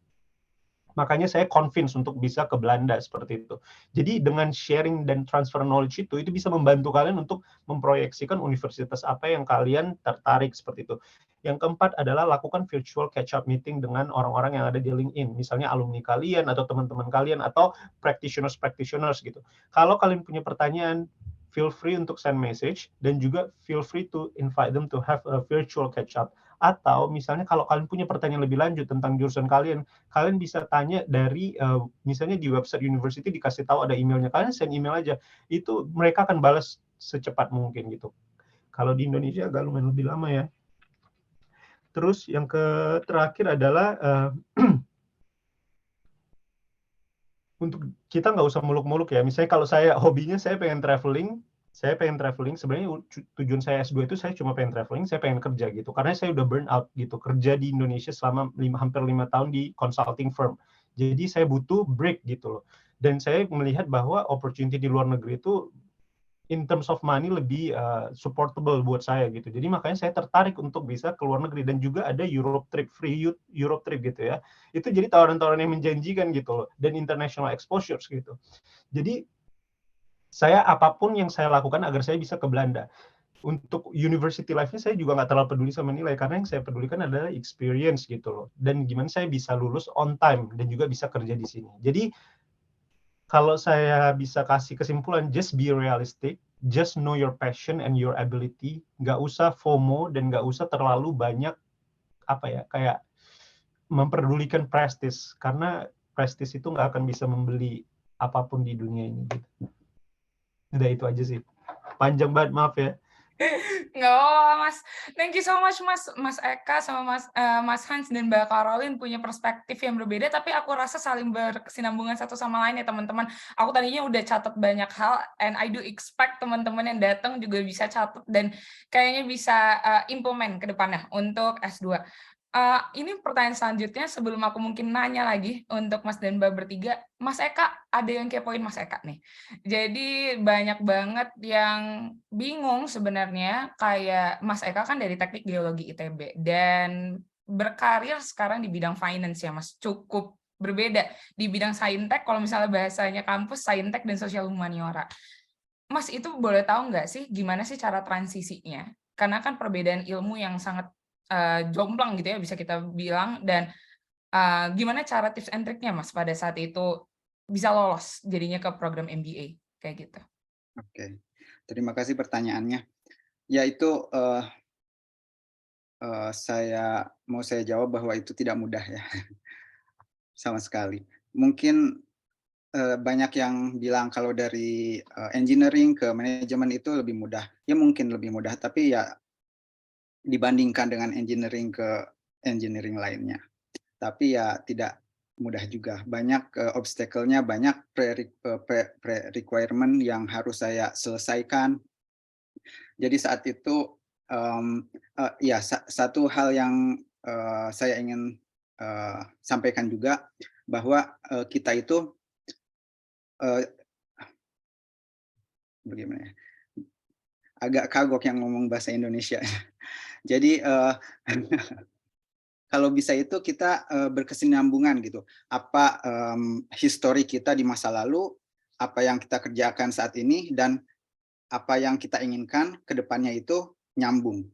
makanya saya convince untuk bisa ke Belanda seperti itu. Jadi dengan sharing dan transfer knowledge itu bisa membantu kalian untuk memproyeksikan universitas apa yang kalian tertarik seperti itu. Yang keempat adalah lakukan virtual catch-up meeting dengan orang-orang yang ada di LinkedIn. Misalnya alumni kalian atau teman-teman kalian atau practitioners gitu. Kalau kalian punya pertanyaan, feel free untuk send message dan juga feel free to invite them to have a virtual catch-up. Atau misalnya kalau kalian punya pertanyaan lebih lanjut tentang jurusan kalian bisa tanya dari misalnya di website university dikasih tahu ada emailnya, kalian send email aja, itu mereka akan balas secepat mungkin gitu. Kalau di Indonesia agak lumayan lebih lama ya. Terus yang terakhir adalah untuk kita nggak usah muluk-muluk ya. Misalnya kalau saya hobinya saya pengen traveling. Sebenarnya tujuan saya S2 itu saya cuma pengen traveling, saya pengen kerja gitu. Karena saya udah burn out gitu, kerja di Indonesia selama hampir 5 tahun di consulting firm. Jadi saya butuh break gitu loh. Dan saya melihat bahwa opportunity di luar negeri itu in terms of money lebih supportable buat saya gitu. Jadi makanya saya tertarik untuk bisa ke luar negeri dan juga ada Europe trip, free Europe trip gitu ya. Itu jadi tawaran-tawaran yang menjanjikan gitu loh, dan international exposure gitu. Jadi saya apapun yang saya lakukan agar saya bisa ke Belanda. Untuk university life-nya saya juga nggak terlalu peduli sama nilai, karena yang saya pedulikan adalah experience gitu loh. Dan gimana saya bisa lulus on time dan juga bisa kerja di sini. Jadi kalau saya bisa kasih kesimpulan, just be realistic, just know your passion and your ability. Nggak usah FOMO dan nggak usah terlalu banyak kayak memperdulikan prestis, karena prestis itu nggak akan bisa membeli apapun di dunia ini. Gitu. Udah itu aja sih. Panjang banget, maaf ya. Nggak apa-apa, Mas. Thank you so much, Mas Eka sama Mas Hans dan Mbak Caroline punya perspektif yang berbeda, tapi aku rasa saling berkesinambungan satu sama lain ya, teman-teman. Aku tadinya udah catat banyak hal, and I do expect teman-teman yang datang juga bisa catat dan kayaknya bisa implement ke depannya untuk S2. Ini pertanyaan selanjutnya sebelum aku mungkin nanya lagi untuk Mas dan Mbak bertiga. Mas Eka, ada yang kepoin Mas Eka nih. Jadi banyak banget yang bingung sebenarnya, kayak Mas Eka kan dari Teknik Geologi ITB dan berkarir sekarang di bidang finance ya Mas, cukup berbeda. Di bidang saintek, kalau misalnya bahasanya kampus, saintek dan sosial humaniora. Mas itu boleh tahu nggak sih gimana sih cara transisinya? Karena kan perbedaan ilmu yang sangat jomplang gitu ya bisa kita bilang, dan gimana cara tips and triknya Mas pada saat itu bisa lolos jadinya ke program MBA kayak gitu. Oke, terima kasih pertanyaannya. Ya itu saya jawab bahwa itu tidak mudah ya, sama sekali. mungkin banyak yang bilang kalau dari engineering ke manajemen itu lebih mudah. Ya mungkin lebih mudah, tapi ya dibandingkan dengan engineering ke engineering lainnya. Tapi ya tidak mudah juga. Banyak obstacle-nya, banyak pre-requirement yang harus saya selesaikan. Jadi saat itu ya satu hal yang saya ingin sampaikan juga bahwa kita itu bagaimana ya? Agak kagok yang ngomong bahasa Indonesia. Jadi kalau bisa itu kita berkesinambungan gitu. Apa histori kita di masa lalu, apa yang kita kerjakan saat ini, dan apa yang kita inginkan ke depannya itu nyambung.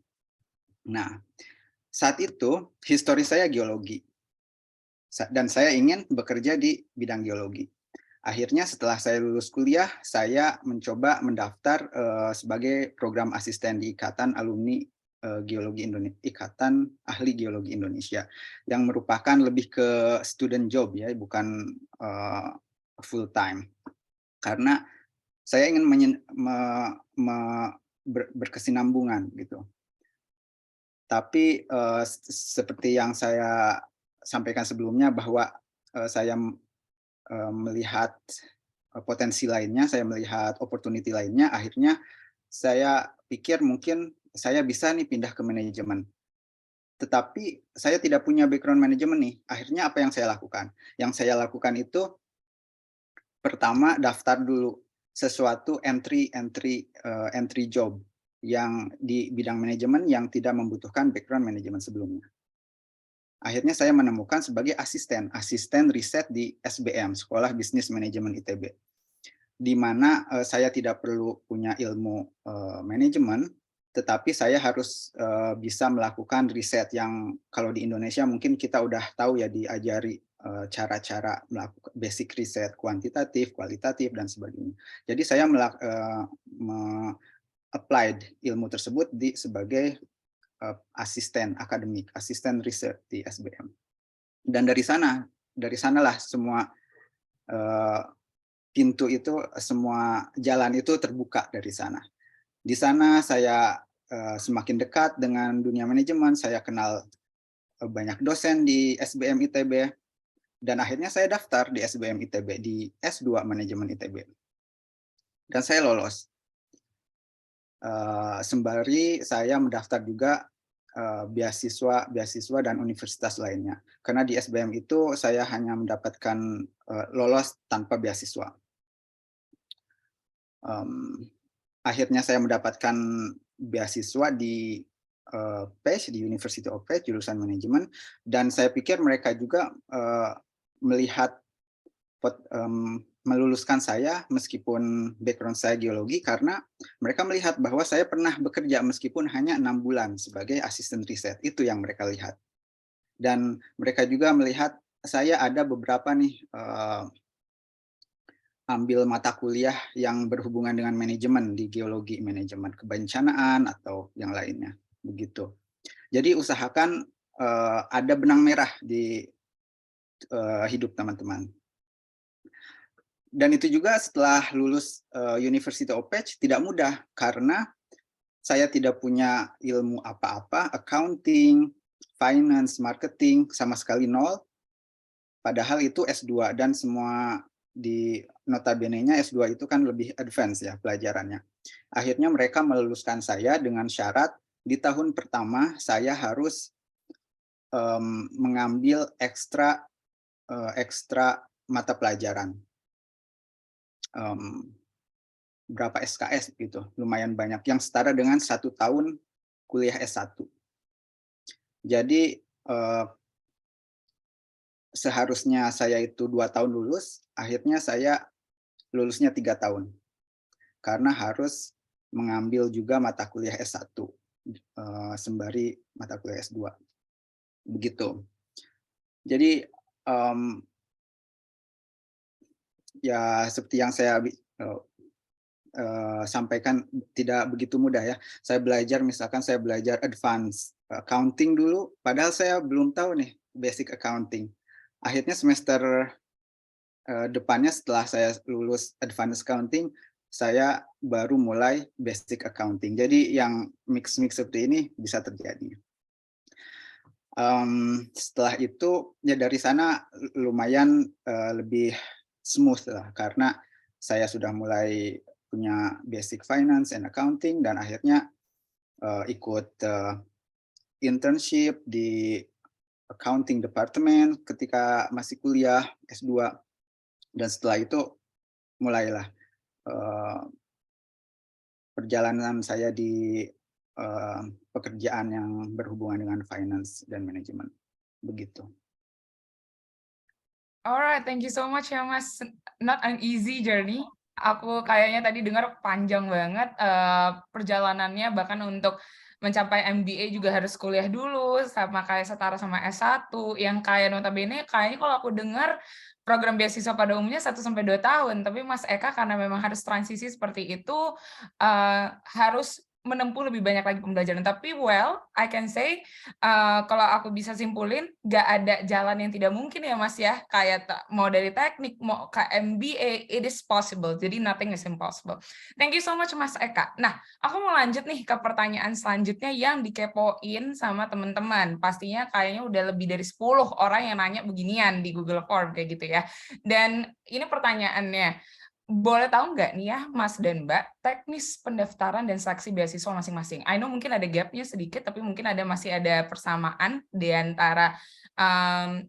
Nah, saat itu histori saya geologi. Dan saya ingin bekerja di bidang geologi. Akhirnya setelah saya lulus kuliah, saya mencoba mendaftar sebagai program asisten di Ikatan Alumni Geologi Indonesia, Ikatan Ahli Geologi Indonesia, yang merupakan lebih ke student job ya, bukan full time. Karena saya ingin berkesinambungan gitu. Tapi seperti yang saya sampaikan sebelumnya bahwa saya melihat potensi lainnya, saya melihat opportunity lainnya, akhirnya saya pikir mungkin saya bisa nih pindah ke manajemen. Tetapi saya tidak punya background manajemen nih. Akhirnya apa yang saya lakukan? Yang saya lakukan itu pertama daftar dulu sesuatu entry job yang di bidang manajemen yang tidak membutuhkan background manajemen sebelumnya. Akhirnya saya menemukan sebagai asisten riset di SBM, Sekolah Bisnis Manajemen ITB, di mana saya tidak perlu punya ilmu manajemen, tetapi saya harus bisa melakukan riset yang kalau di Indonesia mungkin kita udah tahu ya, diajari cara-cara melakukan basic riset, kuantitatif, kualitatif, dan sebagainya. Jadi saya applied ilmu tersebut sebagai asisten akademik, asisten riset di SBM. Dan dari sanalah semua pintu itu, semua jalan itu terbuka dari sana. Di sana saya semakin dekat dengan dunia manajemen, saya kenal banyak dosen di SBM ITB, dan akhirnya saya daftar di SBM ITB, di S2 Manajemen ITB. Dan saya lolos. Sembari saya mendaftar juga beasiswa dan universitas lainnya. Karena di SBM itu saya hanya mendapatkan lolos tanpa beasiswa. Akhirnya saya mendapatkan beasiswa di PES, di University of PES, jurusan manajemen, dan saya pikir mereka juga melihat meluluskan saya meskipun background saya geologi, karena mereka melihat bahwa saya pernah bekerja meskipun hanya 6 bulan sebagai asisten riset. Itu yang mereka lihat. Dan mereka juga melihat saya ada beberapa nih ambil mata kuliah yang berhubungan dengan manajemen di geologi, manajemen kebencanaan atau yang lainnya, begitu. Jadi usahakan ada benang merah di hidup teman-teman. Dan itu juga setelah lulus University of PES tidak mudah, karena saya tidak punya ilmu apa-apa, accounting, finance, marketing, sama sekali nol. Padahal itu S2, dan semua di notabene-nya S2 itu kan lebih advance ya pelajarannya. Akhirnya mereka meluluskan saya dengan syarat di tahun pertama saya harus mengambil ekstra mata pelajaran. Berapa SKS gitu, lumayan banyak, yang setara dengan 1 tahun kuliah S1. Jadi seharusnya saya itu 2 tahun lulus, akhirnya saya lulusnya 3 tahun. Karena harus mengambil juga mata kuliah S1 sembari mata kuliah S2. Begitu. Jadi ya seperti yang saya sampaikan, tidak begitu mudah ya. Saya belajar, misalkan saya belajar advance accounting dulu, padahal saya belum tahu nih basic accounting. Akhirnya semester depannya setelah saya lulus advanced accounting, saya baru mulai basic accounting. Jadi yang mix-mix seperti ini bisa terjadi. Setelah itu ya dari sana lumayan lebih smooth lah, karena saya sudah mulai punya basic finance and accounting, dan akhirnya ikut internship di accounting department ketika masih kuliah S2, dan setelah itu mulailah perjalanan saya di pekerjaan yang berhubungan dengan finance dan manajemen, begitu. Alright, thank you so much ya Mas. Not an easy journey. Aku kayaknya tadi dengar panjang banget perjalanannya, bahkan untuk mencapai MBA juga harus kuliah dulu, sama kayak setara sama S1, yang kayak notabene kayaknya kalau aku dengar program beasiswa pada umumnya 1-2 tahun, tapi Mas Eka karena memang harus transisi seperti itu, harus menempuh lebih banyak lagi pembelajaran. Tapi well, I can say kalau aku bisa simpulin, nggak ada jalan yang tidak mungkin ya Mas ya. Kayak mau dari teknik, mau ke MBA, it is possible. Jadi nothing is impossible. Thank you so much Mas Eka. Nah, aku mau lanjut nih ke pertanyaan selanjutnya yang dikepoin sama teman-teman. Pastinya kayaknya udah lebih dari 10 orang yang nanya beginian di Google Form kayak gitu ya. Dan ini pertanyaannya, boleh tahu nggak nih ya Mas dan Mbak, teknis pendaftaran dan seleksi beasiswa masing-masing? I know mungkin ada gapnya sedikit, tapi mungkin masih ada persamaan di antara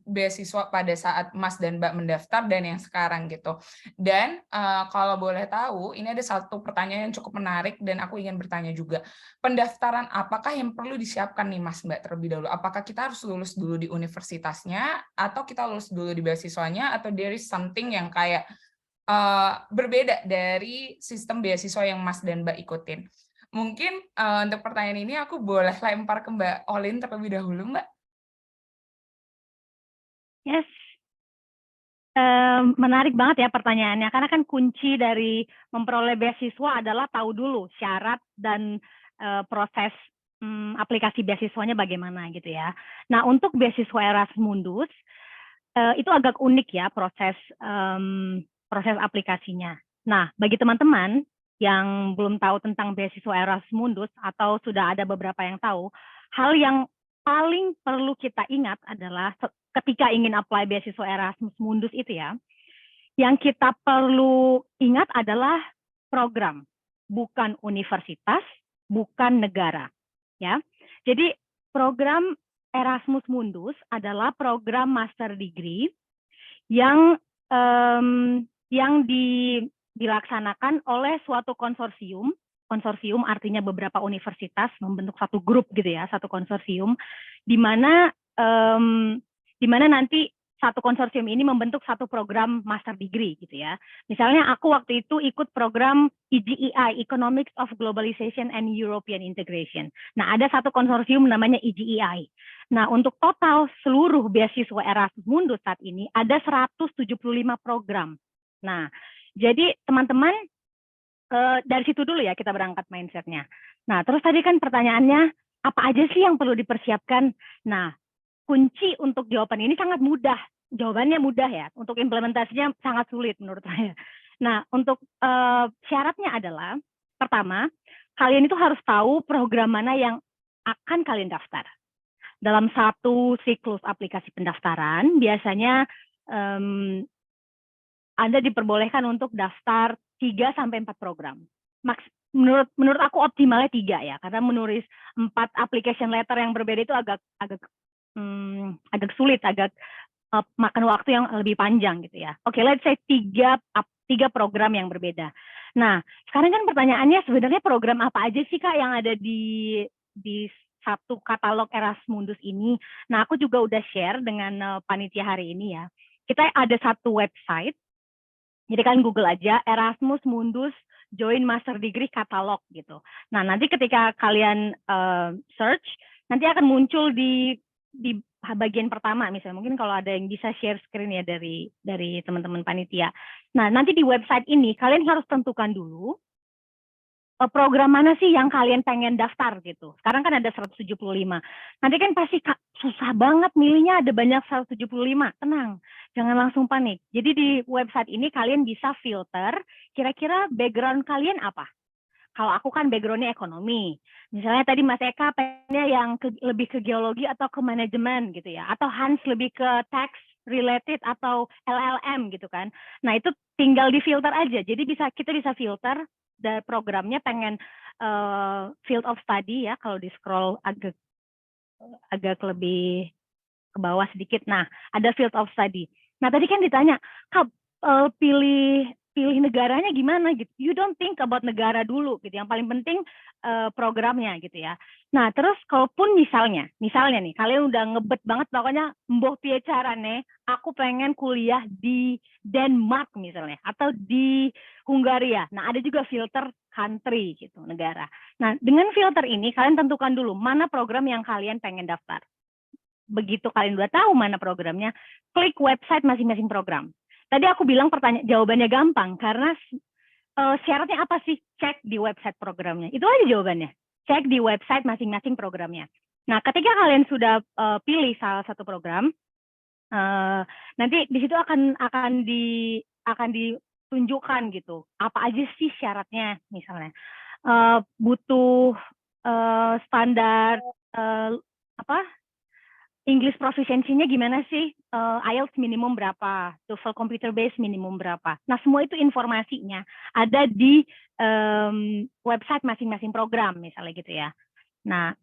beasiswa pada saat Mas dan Mbak mendaftar dan yang sekarang gitu. Dan kalau boleh tahu, ini ada satu pertanyaan yang cukup menarik dan aku ingin bertanya juga. Pendaftaran apakah yang perlu disiapkan nih Mas Mbak terlebih dahulu? Apakah kita harus lulus dulu di universitasnya, atau kita lulus dulu di beasiswanya, atau there is something yang kayak berbeda dari sistem beasiswa yang Mas dan Mbak ikutin? Mungkin untuk pertanyaan ini aku boleh lempar ke Mbak Olin terlebih dahulu, Mbak. Yes, menarik banget ya pertanyaannya, karena kan kunci dari memperoleh beasiswa adalah tahu dulu syarat dan proses aplikasi beasiswanya bagaimana gitu ya. Nah, untuk beasiswa Erasmus Mundus itu agak unik ya proses aplikasinya. Nah, bagi teman-teman yang belum tahu tentang beasiswa Erasmus Mundus atau sudah ada beberapa yang tahu, hal yang paling perlu kita ingat adalah ketika ingin apply beasiswa Erasmus Mundus itu ya, yang kita perlu ingat adalah program, bukan universitas, bukan negara, ya. Jadi program Erasmus Mundus adalah program master degree yang dilaksanakan oleh suatu konsorsium. Konsorsium artinya beberapa universitas membentuk satu grup gitu ya, satu konsorsium, di mana nanti satu konsorsium ini membentuk satu program master degree gitu ya. Misalnya aku waktu itu ikut program EGEI, Economics of Globalization and European Integration. Nah, ada satu konsorsium namanya EGEI. Nah, untuk total seluruh beasiswa Erasmus Mundus saat ini ada 175 program. Nah, jadi teman-teman dari situ dulu ya kita berangkat mindsetnya. Nah, terus tadi kan pertanyaannya, apa aja sih yang perlu dipersiapkan? Nah, kunci untuk jawaban ini sangat mudah. Jawabannya mudah ya, untuk implementasinya sangat sulit menurut saya. Nah, untuk syaratnya adalah, pertama, kalian itu harus tahu program mana yang akan kalian daftar. Dalam satu siklus aplikasi pendaftaran, biasanya Anda diperbolehkan untuk daftar 3-4 program. Menurut aku optimalnya 3 ya, karena menulis 4 application letter yang berbeda itu agak sulit, agak makan waktu yang lebih panjang gitu ya. Oke, let's say 3 program yang berbeda. Nah, sekarang kan pertanyaannya sebenarnya program apa aja sih Kak yang ada di satu katalog Erasmus Mundus ini. Nah, aku juga udah share dengan panitia hari ini ya. Kita ada satu website, jadi kalian Google aja Erasmus Mundus Join Master Degree Katalog gitu. Nah, nanti ketika kalian search, nanti akan muncul di bagian pertama, misalnya mungkin kalau ada yang bisa share screen ya dari teman-teman panitia. Nah, nanti di website ini kalian harus tentukan dulu program mana sih yang kalian pengen daftar gitu. Sekarang kan ada 175. Nanti kan pasti susah banget milihnya, ada banyak 175. Tenang, jangan langsung panik. Jadi di website ini kalian bisa filter kira-kira background kalian apa. Kalau aku kan backgroundnya ekonomi. Misalnya tadi Mas Eka pengennya yang lebih ke geologi atau ke manajemen gitu ya. Atau Hans lebih ke tax related atau LLM gitu kan. Nah itu tinggal di filter aja. Jadi kita bisa filter dari programnya pengen field of study ya, kalau di scroll agak lebih ke bawah sedikit. Nah, ada field of study. Nah, tadi kan ditanya, Kak, pilih negaranya gimana gitu. You don't think about negara dulu gitu. Yang paling penting programnya gitu ya. Nah, terus kalaupun misalnya nih, kalian udah ngebet banget pokoknya mbok piye carane, aku pengen kuliah di Denmark misalnya atau di Hungaria. Nah, ada juga filter country gitu, negara. Nah, dengan filter ini kalian tentukan dulu mana program yang kalian pengen daftar. Begitu kalian udah tahu mana programnya, klik website masing-masing program. Tadi aku bilang jawabannya gampang karena syaratnya apa sih? Cek di website programnya. Itu aja jawabannya. Cek di website masing-masing programnya. Nah, ketika kalian sudah pilih salah satu program, nanti di situ akan ditunjukkan gitu. Apa aja sih syaratnya misalnya. Butuh standar English proficiency-nya gimana sih? IELTS minimum berapa? TOEFL computer based minimum berapa? Nah, semua itu informasinya ada di website masing-masing program misalnya gitu ya. Nah,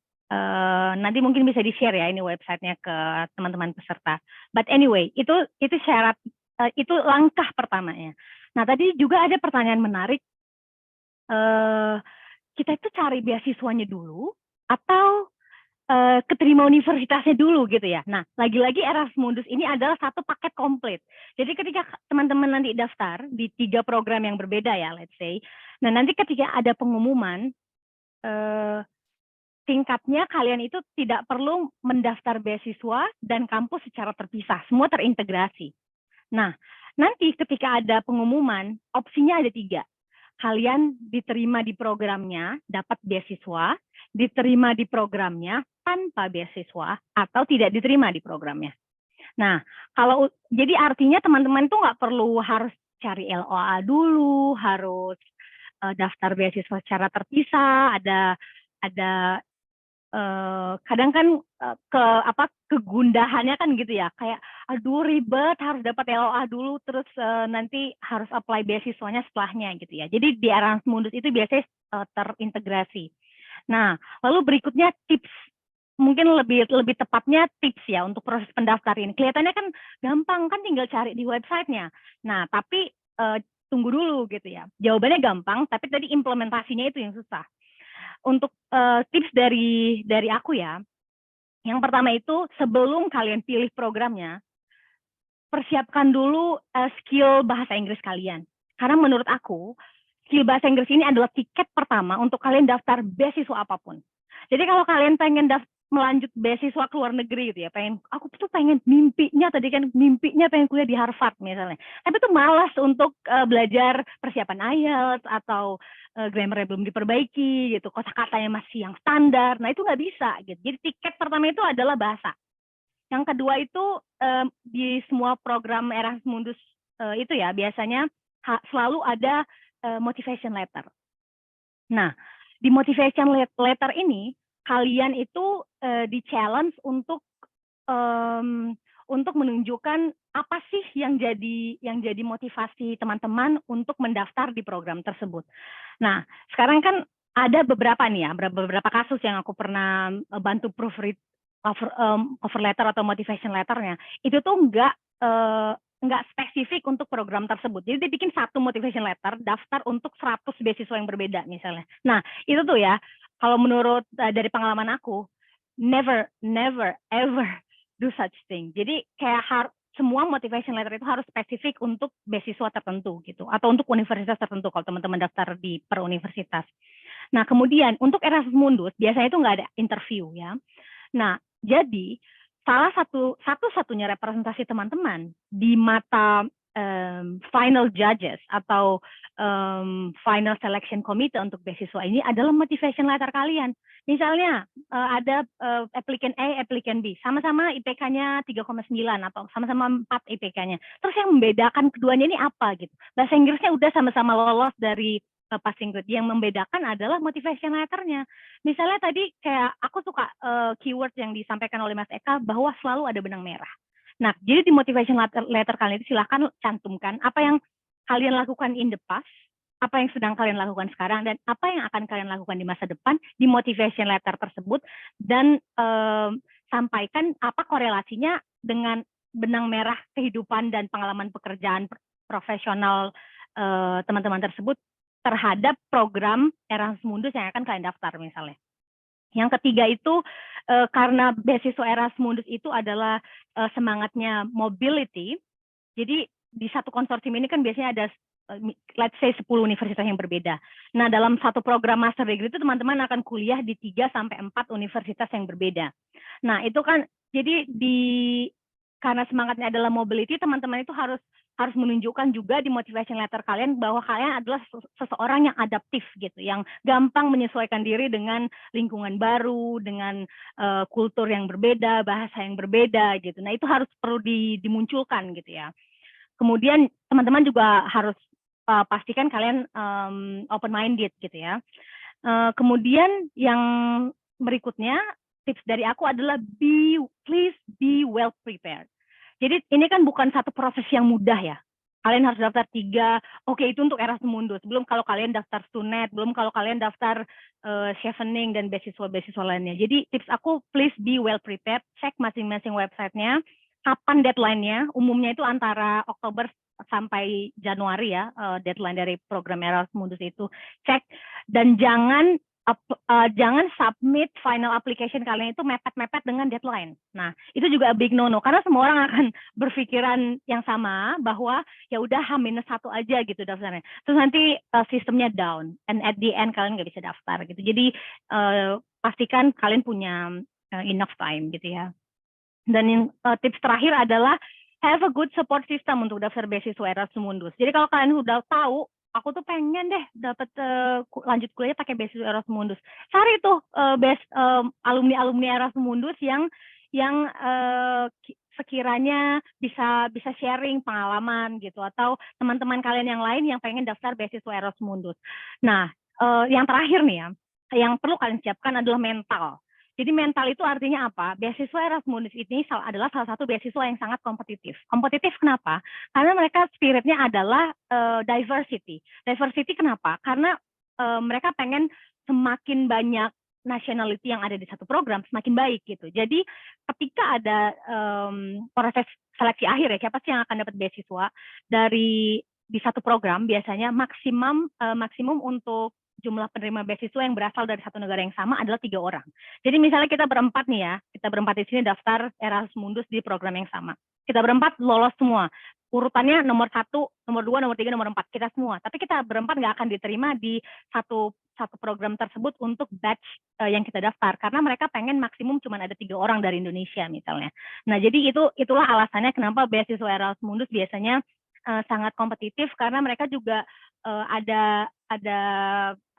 nanti mungkin bisa di-share ya ini websitenya ke teman-teman peserta. But anyway, itu syarat, itu langkah pertamanya. Nah, tadi juga ada pertanyaan menarik. Kita itu cari beasiswanya dulu atau keterima universitasnya dulu gitu ya. Nah, lagi-lagi Erasmus ini adalah satu paket komplit. Jadi ketika teman-teman nanti daftar di 3 program yang berbeda ya, let's say. Nah, nanti ketika ada pengumuman, tingkatnya kalian itu tidak perlu mendaftar beasiswa dan kampus secara terpisah. Semua terintegrasi. Nah, nanti ketika ada pengumuman, opsinya ada 3. Kalian diterima di programnya, dapat beasiswa, diterima di programnya tanpa beasiswa, atau tidak diterima di programnya. Nah, jadi artinya teman-teman tuh nggak perlu harus cari LOA dulu, harus daftar beasiswa secara terpisah, ada kadang kan kegundahannya kan gitu ya, kayak aduh ribet harus dapat LOA dulu terus nanti harus apply beasiswanya setelahnya gitu ya. Jadi di Erasmus itu biasanya terintegrasi. Nah, lalu berikutnya tips, mungkin lebih tepatnya tips ya untuk proses pendaftaran. Kelihatannya kan gampang kan, tinggal cari di websitenya. Nah, tapi tunggu dulu gitu ya. Jawabannya gampang, tapi tadi implementasinya itu yang susah. Untuk tips dari aku ya, yang pertama itu sebelum kalian pilih programnya, persiapkan dulu skill bahasa Inggris kalian. Karena menurut aku, skill bahasa Inggris ini adalah tiket pertama untuk kalian daftar beasiswa apapun. Jadi kalau kalian pengen melanjut beasiswa ke luar negeri gitu ya, aku tuh pengen mimpinya pengen kuliah di Harvard misalnya. Tapi tuh malas untuk belajar persiapan IELTS atau grammarnya belum diperbaiki gitu, kosakatanya masih yang standar. Nah, itu nggak bisa gitu. Jadi tiket pertama itu adalah bahasa. Yang kedua itu di semua program Erasmus itu ya biasanya selalu ada motivation letter. Nah, di motivation letter ini kalian itu di-challenge untuk menunjukkan apa sih yang jadi motivasi teman-teman untuk mendaftar di program tersebut. Nah, sekarang kan ada beberapa kasus yang aku pernah bantu proofread cover letter atau motivation letternya. Itu tuh nggak spesifik untuk program tersebut. Jadi dia bikin satu motivation letter, daftar untuk 100 beasiswa yang berbeda misalnya. Nah, itu tuh ya, kalau menurut dari pengalaman aku, never ever do such thing. Jadi kayak semua motivation letter itu harus spesifik untuk beasiswa tertentu gitu, atau untuk universitas tertentu kalau teman-teman daftar di per universitas. Nah, kemudian untuk Erasmus Mundus biasanya itu nggak ada interview ya. Nah, jadi salah satu-satunya representasi teman-teman di mata final judges atau final selection committee untuk beasiswa ini adalah motivation letter kalian. Misalnya ada applicant A, applicant B, sama-sama IPK-nya 3,9 atau sama-sama 4 IPK-nya. Terus yang membedakan keduanya ini apa gitu? Bahasa Inggrisnya udah sama-sama lolos dari passing grade. Yang membedakan adalah motivation letter-nya. Misalnya tadi kayak aku suka keyword yang disampaikan oleh Mas Eka bahwa selalu ada benang merah. Nah, jadi di motivation letter kalian itu silakan cantumkan apa yang kalian lakukan in the past, apa yang sedang kalian lakukan sekarang, dan apa yang akan kalian lakukan di masa depan di motivation letter tersebut, dan sampaikan apa korelasinya dengan benang merah kehidupan dan pengalaman pekerjaan profesional teman-teman tersebut terhadap program Erasmus Mundus yang akan kalian daftar misalnya. Yang ketiga itu karena beasiswa Erasmus Mundus itu adalah semangatnya mobility, jadi di satu konsorsium ini kan biasanya ada let's say 10 universitas yang berbeda. Nah, dalam satu program master degree itu teman-teman akan kuliah di 3 sampai 4 universitas yang berbeda. Nah, itu kan jadi karena semangatnya adalah mobility, teman-teman itu harus menunjukkan juga di motivation letter kalian bahwa kalian adalah seseorang yang adaptif gitu, yang gampang menyesuaikan diri dengan lingkungan baru, dengan kultur yang berbeda, bahasa yang berbeda gitu. Nah, itu harus perlu dimunculkan gitu ya. Kemudian teman-teman juga harus pastikan kalian open minded gitu ya. Kemudian yang berikutnya tips dari aku adalah please be well prepared. Jadi ini kan bukan satu proses yang mudah ya. Kalian harus daftar 3, oke itu untuk Erasmus Mundus. Belum kalau kalian daftar Stunet, belum kalau kalian daftar Chevening dan beasiswa-beasiswa lainnya. Jadi tips aku please be well prepared, cek masing-masing websitenya. Kapan deadline-nya? Umumnya itu antara Oktober sampai Januari ya, deadline dari program Erasmus Mundus itu. Cek dan jangan submit final application kalian itu mepet-mepet dengan deadline. Nah, itu juga big no-no karena semua orang akan berpikiran yang sama bahwa ya udah H-1 aja gitu daftarnya. Terus nanti sistemnya down and at the end kalian nggak bisa daftar gitu. Jadi pastikan kalian punya enough time gitu ya. Dan yang tips terakhir adalah have a good support system untuk daftar beasiswa Erasmus Mundus. Jadi kalau kalian udah tahu, aku tuh pengen deh dapat lanjut kuliah pakai beasiswa Erasmus Mundus. Cari tuh alumni Erasmus Mundus yang sekiranya bisa sharing pengalaman gitu, atau teman-teman kalian yang lain yang pengen daftar beasiswa Erasmus Mundus. Nah, yang terakhir nih ya, yang perlu kalian siapkan adalah mental. Jadi mental itu artinya apa? Beasiswa Erasmus Mundus ini adalah salah satu beasiswa yang sangat kompetitif. Kompetitif kenapa? Karena mereka spiritnya adalah diversity. Diversity kenapa? Karena mereka pengen semakin banyak nationality yang ada di satu program semakin baik gitu. Jadi ketika ada proses seleksi akhir ya, siapa sih yang akan dapat beasiswa di satu program, biasanya maksimum untuk jumlah penerima beasiswa yang berasal dari satu negara yang sama adalah 3 orang. Jadi misalnya kita berempat nih ya, kita berempat di sini daftar Erasmus Mundus di program yang sama. Kita berempat lolos semua. Urutannya nomor 1, nomor 2, nomor 3, nomor 4, kita semua. Tapi kita berempat nggak akan diterima di satu program tersebut untuk batch yang kita daftar. Karena mereka pengen maksimum cuma ada 3 orang dari Indonesia misalnya. Nah jadi itulah alasannya kenapa beasiswa Erasmus Mundus biasanya sangat kompetitif, karena mereka juga ada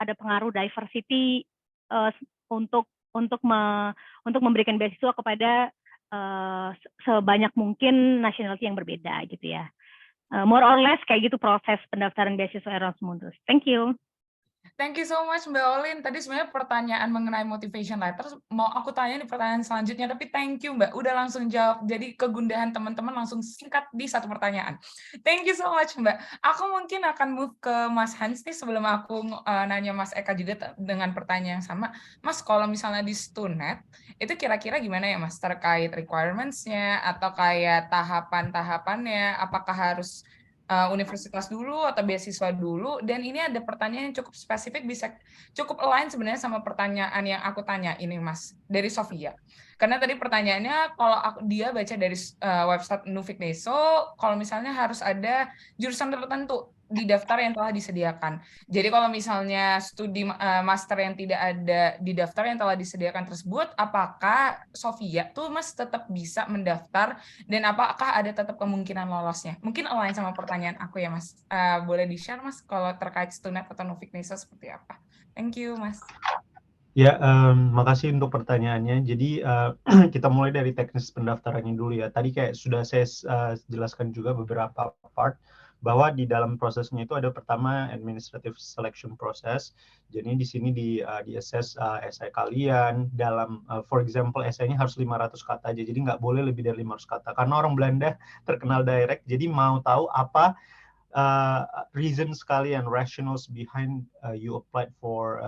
pengaruh diversity untuk memberikan beasiswa kepada sebanyak mungkin nationality yang berbeda gitu ya. More or less kayak gitu proses pendaftaran beasiswa Erasmus Mundus. Thank you. Thank you so much Mbak Olin. Tadi sebenarnya pertanyaan mengenai motivation letter mau aku tanya di pertanyaan selanjutnya, tapi thank you Mbak udah langsung jawab. Jadi kegundahan teman-teman langsung singkat di satu pertanyaan. Thank you so much Mbak. Aku mungkin akan move ke Mas Hans nih sebelum aku nanya Mas Eka juga dengan pertanyaan yang sama. Mas, kalau misalnya di Stunet itu kira-kira gimana ya Mas terkait requirements-nya atau kayak tahapan-tahapannya? Apakah harus universitas dulu atau beasiswa dulu? Dan ini ada pertanyaan yang cukup spesifik, bisa cukup align sebenarnya sama pertanyaan yang aku tanya ini Mas, dari Sofia. Karena tadi pertanyaannya kalau dia baca dari website Nufik Deso, kalau misalnya harus ada jurusan tertentu di daftar yang telah disediakan. Jadi kalau misalnya studi master yang tidak ada di daftar yang telah disediakan tersebut, apakah Sofia tuh Mas tetap bisa mendaftar dan apakah ada tetap kemungkinan lolosnya? Mungkin align sama pertanyaan aku ya Mas. Boleh di-share Mas kalau terkait Stunet atau Novik Nisa seperti apa? Thank you Mas. Ya, makasih untuk pertanyaannya. Jadi kita mulai dari teknis pendaftarannya dulu ya. Tadi kayak sudah saya jelaskan juga beberapa part bahwa di dalam prosesnya itu ada pertama administrative selection process. Jadi di sini di-assess essay kalian dalam, for example, essay-nya harus 500 kata aja. Jadi nggak boleh lebih dari 500 kata. Karena orang Belanda terkenal direct, jadi mau tahu apa reasons kalian, rationals behind you applied for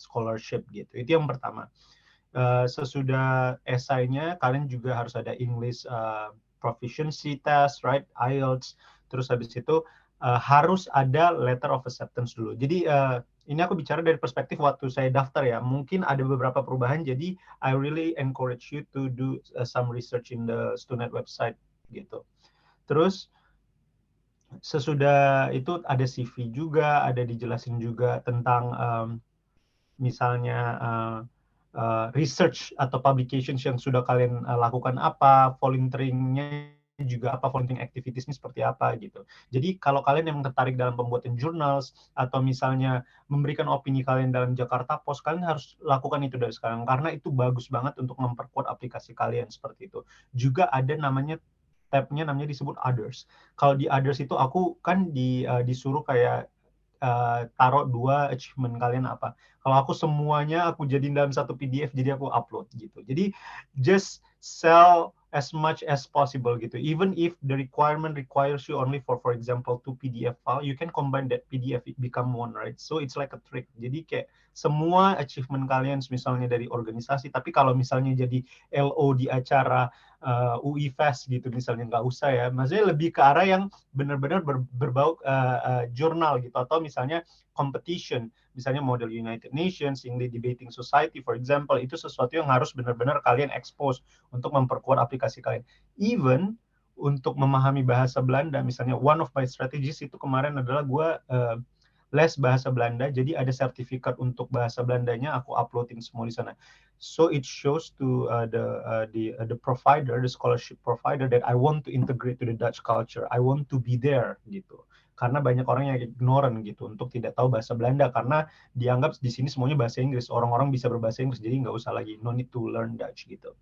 scholarship gitu. Itu yang pertama. Sesudah esainya kalian juga harus ada English proficiency test, right? IELTS. Terus habis itu harus ada letter of acceptance dulu. Jadi ini aku bicara dari perspektif waktu saya daftar ya. Mungkin ada beberapa perubahan. Jadi I really encourage you to do some research in the Stunet website gitu. Terus sesudah itu ada CV juga, ada dijelasin juga tentang misalnya research atau publications yang sudah kalian lakukan apa, volunteeringnya juga apa, volunteering activities-nya seperti apa gitu. Jadi kalau kalian yang tertarik dalam pembuatan journals atau misalnya memberikan opini kalian dalam Jakarta Post, kalian harus lakukan itu dari sekarang karena itu bagus banget untuk memperkuat aplikasi kalian seperti itu. Juga ada namanya tab-nya namanya disebut others. Kalau di others itu aku kan disuruh kayak taruh 2 achievement kalian apa. Kalau aku semuanya aku jadiin dalam satu PDF, jadi aku upload gitu. Jadi just sell as much as possible gitu. Even if the requirement requires you only for example 2 PDF file, you can combine that PDF become one, right? So it's like a trick. Jadi kayak semua achievement kalian misalnya dari organisasi, tapi kalau misalnya jadi LO di acara UI Fest gitu misalnya, nggak usah ya. Maksudnya lebih ke arah yang benar-benar berbau jurnal gitu, atau misalnya competition, misalnya model United Nations, English Debating Society for example, itu sesuatu yang harus benar-benar kalian expose untuk memperkuat aplikasi kalian. Even untuk memahami bahasa Belanda, misalnya one of my strategies itu kemarin adalah gue les bahasa Belanda, jadi ada sertifikat untuk bahasa Belandanya, aku uploadin semua di sana. So it shows to the provider, the scholarship provider, that I want to integrate to the Dutch culture. I want to be there gitu. Karena banyak orang yang ignorant gitu untuk tidak tahu bahasa Belanda karena dianggap di sini semuanya bahasa Inggris. Orang-orang bisa berbahasa Inggris, jadi nggak usah lagi, no need to learn Dutch gitu.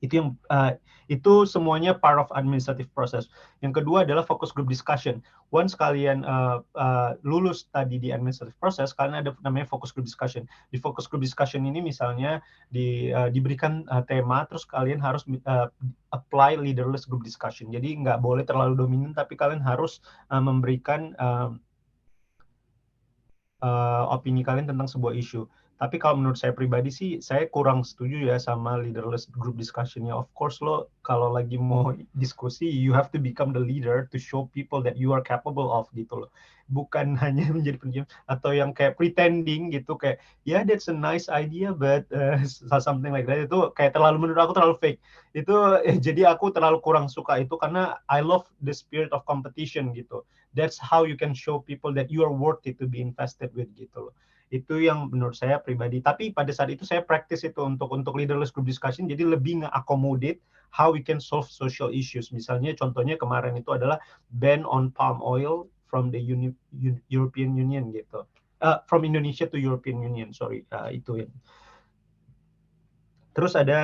Itu yang itu semuanya part of administrative process. Yang kedua adalah focus group discussion. Once kalian lulus tadi di administrative process, kalian ada namanya focus group discussion. Di focus group discussion ini misalnya diberikan tema, terus kalian harus apply leaderless group discussion. Jadi nggak boleh terlalu dominan, tapi kalian harus memberikan opini kalian tentang sebuah isu. Tapi kalau menurut saya pribadi sih, saya kurang setuju ya sama leaderless group discussion-nya. Of course lo kalau lagi mau diskusi, you have to become the leader to show people that you are capable of gitu loh. Bukan hanya menjadi pendiam atau yang kayak pretending gitu, kayak yeah that's a nice idea but something like that, itu kayak terlalu, menurut aku terlalu fake. Itu jadi aku terlalu kurang suka itu karena I love the spirit of competition gitu. That's how you can show people that you are worthy to be invested with gitu loh. Itu yang menurut saya pribadi. Tapi pada saat itu saya practice itu untuk leaderless group discussion, jadi lebih nge-accommodate how we can solve social issues. Misalnya contohnya kemarin itu adalah ban on palm oil from the European Union gitu. From Indonesia to European Union, sorry. Itu ya. Terus ada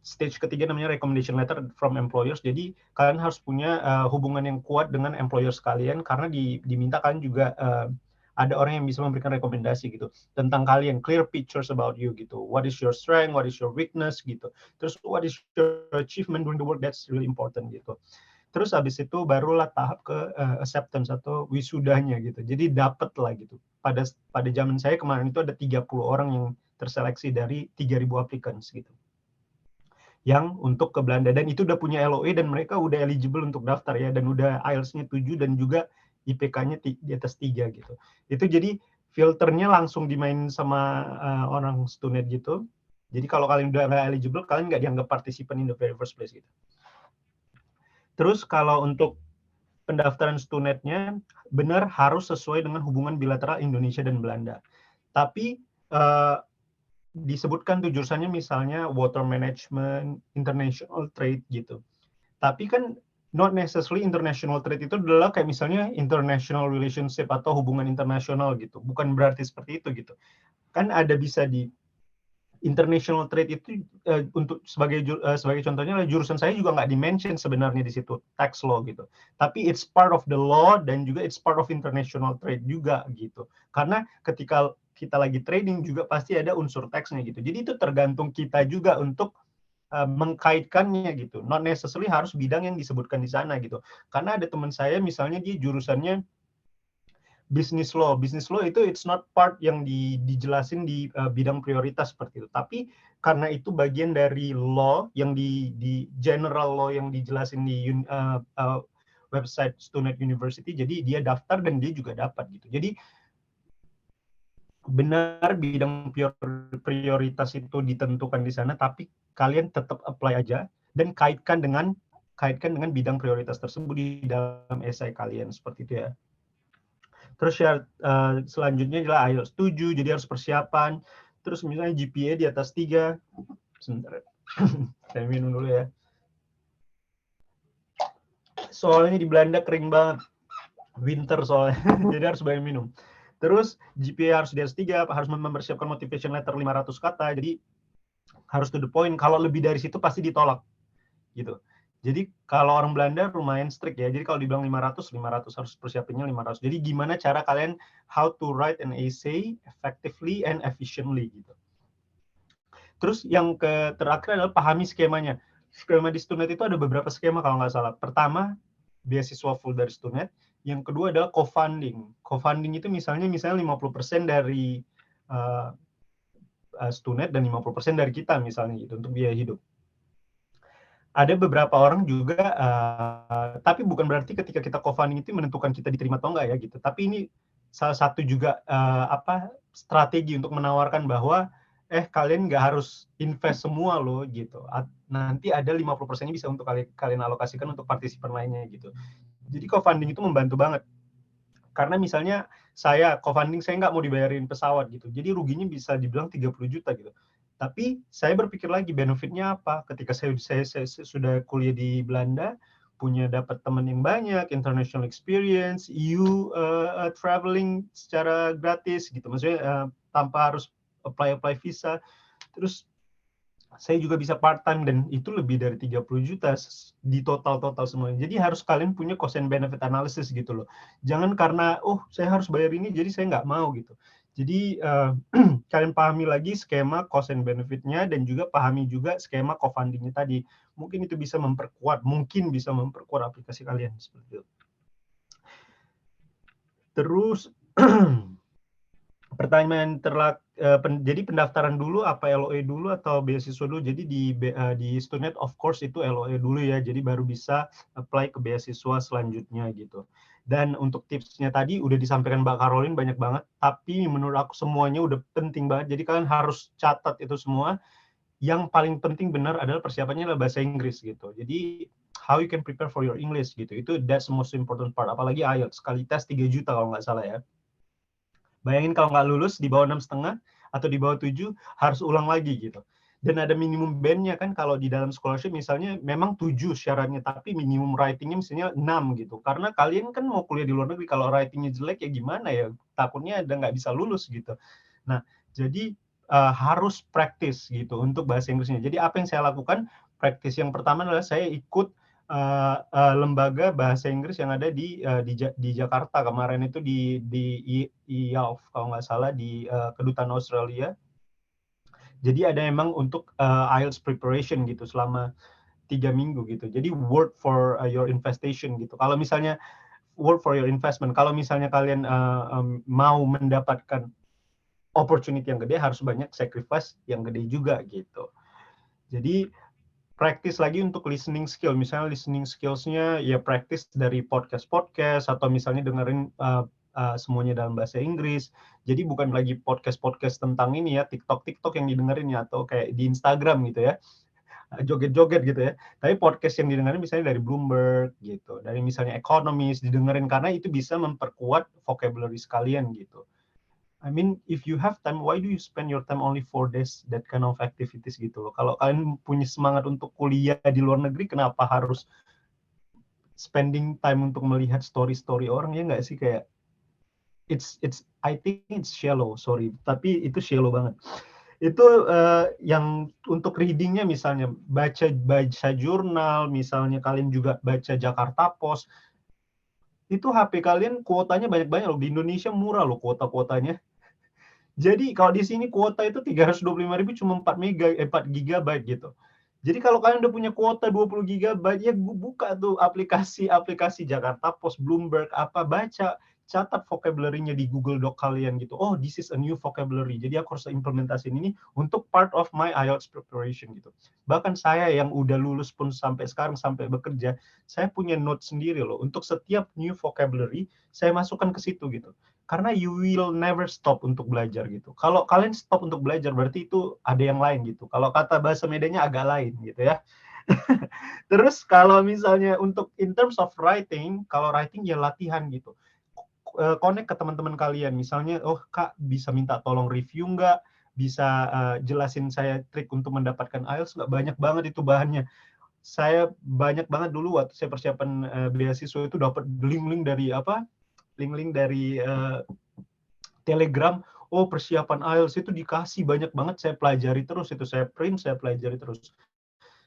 stage ketiga namanya recommendation letter from employers. Jadi kalian harus punya hubungan yang kuat dengan employers kalian karena diminta kalian juga ada orang yang bisa memberikan rekomendasi gitu tentang kalian, clear pictures about you gitu. What is your strength, what is your weakness gitu. Terus what is your achievement during the work, that's really important gitu. Terus habis itu barulah tahap ke acceptance atau wisudanya gitu. Jadi dapat lah gitu. Pada zaman saya kemarin itu ada 30 orang yang terseleksi dari 3.000 applicants gitu. Yang untuk ke Belanda, dan itu udah punya LOE dan mereka udah eligible untuk daftar ya, dan udah IELTS-nya 7 dan juga IPK-nya di atas 3 gitu. Itu jadi filternya langsung dimain sama orang Stunet gitu. Jadi kalau kalian udah nggak eligible, kalian nggak dianggap partisipan in the very first place gitu. Terus kalau untuk pendaftaran STUNET-nya benar harus sesuai dengan hubungan bilateral Indonesia dan Belanda. Tapi disebutkan tuh jurusannya misalnya water management, international trade gitu. Tapi kan not necessarily international trade itu adalah kayak misalnya international relationship atau hubungan internasional gitu. Bukan berarti seperti itu gitu. Kan ada bisa di international trade itu untuk sebagai contohnya jurusan saya juga nggak di-mention sebenarnya di situ tax law gitu. Tapi it's part of the law dan juga it's part of international trade juga gitu. Karena ketika kita lagi trading juga pasti ada unsur tax-nya gitu. Jadi itu tergantung kita juga untuk mengkaitkannya gitu. Not necessarily harus bidang yang disebutkan di sana gitu. Karena ada teman saya misalnya dia jurusannya business law. Business law itu it's not part yang dijelasin di bidang prioritas seperti itu. Tapi karena itu bagian dari law yang di general law yang dijelasin di website STUNET University, jadi dia daftar dan dia juga dapat gitu. Jadi benar bidang prioritas itu ditentukan di sana, tapi kalian tetap apply aja dan kaitkan dengan bidang prioritas tersebut di dalam esai kalian seperti itu ya. Terus syarat selanjutnya adalah IELTS 7, jadi harus persiapan. Terus misalnya GPA di atas 3. Sebentar, saya minum dulu ya. Soalnya di Belanda kering banget. Winter soalnya, jadi harus banyak minum. Terus GPA harus di atas 3, harus mempersiapkan motivation letter 500 kata, jadi harus to the point. Kalau lebih dari situ pasti ditolak. Gitu. Jadi kalau orang Belanda lumayan strict ya. Jadi kalau dibilang 500 harus persiapinnya 500. Jadi gimana cara kalian how to write an essay effectively and efficiently gitu. Terus yang terakhir adalah pahami skemanya. Skema di STUNET itu ada beberapa skema kalau nggak salah. Pertama, beasiswa full dari STUNET. Yang kedua adalah co-funding. Co-funding itu misalnya 50% dari STUNET dan 50% dari kita misalnya gitu untuk biaya hidup. Ada beberapa orang juga, tapi bukan berarti ketika kita co-funding itu menentukan kita diterima atau enggak ya gitu. Tapi ini salah satu juga strategi untuk menawarkan bahwa kalian nggak harus invest semua loh gitu. Nanti ada 50%-nya bisa untuk kalian alokasikan untuk partisipan lainnya gitu. Jadi co-funding itu membantu banget. Karena misalnya saya co-funding saya nggak mau dibayarin pesawat gitu. Jadi ruginya bisa dibilang 30 juta gitu. Tapi saya berpikir lagi benefitnya apa? Ketika saya sudah kuliah di Belanda, punya dapat teman yang banyak, international experience, EU traveling secara gratis gitu. Maksudnya tanpa harus apply visa. Terus saya juga bisa part time dan itu lebih dari 30 juta di total semuanya. Jadi harus kalian punya cost and benefit analysis gitu loh. Jangan karena saya harus bayar ini jadi saya nggak mau gitu. Jadi kalian pahami lagi skema cost and benefit-nya dan juga pahami juga skema co-funding-nya tadi. Mungkin itu bisa memperkuat aplikasi kalian seperti itu. Terus pertanyaan jadi pendaftaran dulu apa LOE dulu atau beasiswa dulu? Jadi di STUNET of course itu LOE dulu ya. Jadi baru bisa apply ke beasiswa selanjutnya gitu. Dan untuk tipsnya tadi udah disampaikan Mbak Caroline banyak banget, tapi menurut aku semuanya udah penting banget. Jadi kalian harus catat itu semua. Yang paling penting benar adalah persiapannya adalah bahasa Inggris gitu. Jadi how you can prepare for your English gitu. That's the most important part. Apalagi IELTS sekali tes 3 juta kalau nggak salah ya. Bayangin kalau nggak lulus di bawah 6,5 atau di bawah 7 harus ulang lagi gitu. Dan ada minimum band-nya kan kalau di dalam scholarship misalnya memang 7 syaratnya, tapi minimum writing-nya misalnya 6 gitu. Karena kalian kan mau kuliah di luar negeri, kalau writing-nya jelek ya gimana ya, takutnya ada nggak bisa lulus gitu. Nah, jadi harus practice gitu untuk bahasa Inggrisnya. Jadi apa yang saya lakukan, practice yang pertama adalah saya ikut lembaga bahasa Inggris yang ada di Jakarta kemarin itu di IALF kalau nggak salah di kedutaan Australia. Jadi ada emang untuk IELTS preparation gitu selama 3 minggu gitu. Jadi work for your investation gitu. Kalau misalnya work for your investment, kalau misalnya kalian mau mendapatkan opportunity yang gede harus banyak sacrifice yang gede juga gitu. Jadi practice lagi untuk listening skill. Misalnya listening skills-nya ya practice dari podcast atau misalnya dengerin semuanya dalam bahasa Inggris. Jadi bukan lagi podcast tentang ini ya, TikTok yang didengerin ya, atau kayak di Instagram gitu ya. joget-joget gitu ya. Tapi podcast yang didengarin misalnya dari Bloomberg gitu, dari misalnya Economist didengerin karena itu bisa memperkuat vocabulary sekalian gitu. I mean, if you have time, why do you spend your time only for this that kind of activities gitu loh? Kalau kalian punya semangat untuk kuliah di luar negeri, kenapa harus spending time untuk melihat story-story orang, ya nggak sih? Kayak I think it's shallow, sorry, tapi itu shallow banget. Itu yang untuk readingnya misalnya baca jurnal, misalnya kalian juga baca Jakarta Post, itu HP kalian kuotanya banyak-banyak loh. Di Indonesia murah loh kuotanya. Jadi kalau di sini kuota itu 325.000 cuma 4 GB gitu. Jadi kalau kalian udah punya kuota 20 GB, ya buka tuh aplikasi Jakarta Post, Bloomberg, baca, catat vocabulary-nya di Google Doc kalian gitu. Oh, this is a new vocabulary. Jadi aku harus implementasiin ini untuk part of my IELTS preparation gitu. Bahkan saya yang udah lulus pun sampai sekarang, sampai bekerja, saya punya note sendiri loh. Untuk setiap new vocabulary, saya masukkan ke situ gitu. Karena you will never stop untuk belajar gitu. Kalau kalian stop untuk belajar, berarti itu ada yang lain gitu. Kalau kata bahasa Medannya agak lain gitu ya. Terus kalau misalnya untuk in terms of writing, kalau writing ya latihan gitu. Connect ke teman-teman kalian. Misalnya, oh Kak bisa minta tolong review nggak? Bisa jelasin saya trik untuk mendapatkan IELTS nggak? Banyak banget itu bahannya. Saya banyak banget dulu waktu saya persiapan beasiswa itu dapat link-link dari link-link dari Telegram. Oh, persiapan IELTS itu dikasih banyak banget, saya pelajari terus itu, saya print, saya pelajari terus.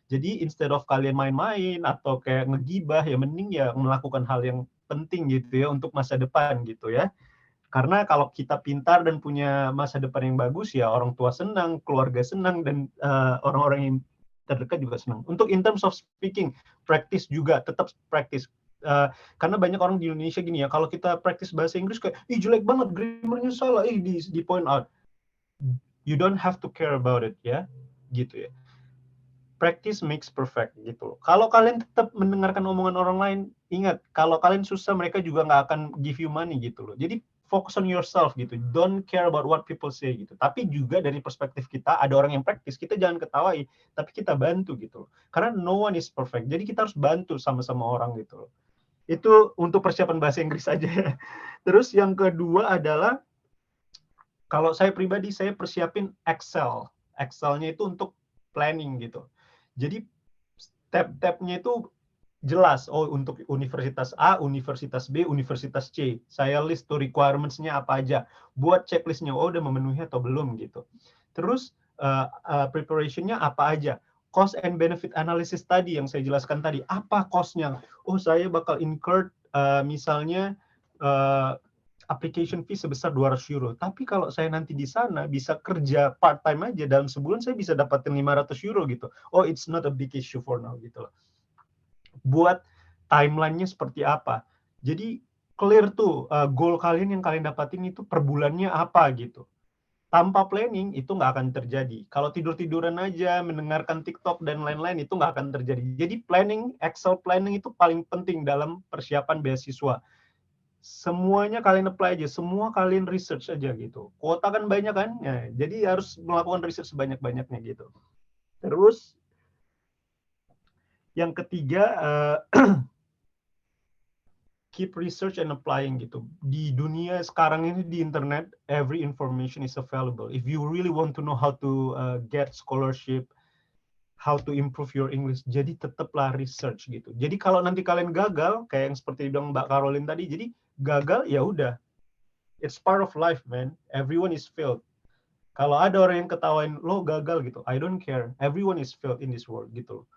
Jadi instead of kalian main-main atau kayak ngegibah, ya mending ya melakukan hal yang penting gitu ya untuk masa depan gitu ya. Karena kalau kita pintar dan punya masa depan yang bagus, ya orang tua senang, keluarga senang, dan orang-orang yang terdekat juga senang. Untuk in terms of speaking, practice juga, tetap practice. Karena banyak orang di Indonesia gini ya, kalau kita practice bahasa Inggris kayak, ih jelek banget, grammarnya salah, di point out. You don't have to care about it ya, gitu ya. Practice makes perfect gitu loh. Kalau kalian tetap mendengarkan omongan orang lain, ingat, kalau kalian susah, mereka juga nggak akan give you money gitu loh. Jadi focus on yourself gitu. Don't care about what people say gitu. Tapi juga dari perspektif kita, ada orang yang practice, kita jangan ketawain, tapi kita bantu gitu loh. Karena no one is perfect. Jadi kita harus bantu sama-sama orang gitu loh. Itu untuk persiapan bahasa Inggris aja ya. Terus yang kedua adalah, kalau saya pribadi, saya persiapin Excel. Excelnya itu untuk planning gitu. Jadi tab-tabnya itu jelas. Oh, untuk Universitas A, Universitas B, Universitas C. Saya list tuh requirements-nya apa aja. Buat checklist-nya, oh udah memenuhi atau belum gitu. Terus preparation-nya apa aja. Cost and benefit analysis tadi yang saya jelaskan tadi, apa cost-nya? Oh, saya bakal incur misalnya application fee sebesar 200 euro. Tapi kalau saya nanti di sana bisa kerja part-time aja, dalam sebulan saya bisa dapatin 500 euro gitu. Oh, it's not a big issue for now gitu loh. Buat timeline-nya seperti apa. Jadi clear tuh goal kalian yang kalian dapatin itu per bulannya apa gitu. Tanpa planning itu nggak akan terjadi. Kalau tidur-tiduran aja, mendengarkan TikTok dan lain-lain, itu nggak akan terjadi. Jadi planning, Excel planning itu paling penting dalam persiapan beasiswa. Semuanya kalian apply aja, semua kalian research aja gitu. Kuota kan banyak kan, ya, jadi harus melakukan research sebanyak-banyaknya gitu. Terus yang ketiga, keep research and applying gitu. Di dunia sekarang ini di internet, every information is available. If you really want to know how to get scholarship, how to improve your English, jadi tetaplah research gitu. Jadi kalau nanti kalian gagal, kayak yang seperti bilang Mbak Caroline tadi, jadi gagal ya udah. It's part of life, man. Everyone is failed. Kalau ada orang yang ketawain lo gagal gitu, I don't care. Everyone is failed in this world gitu loh.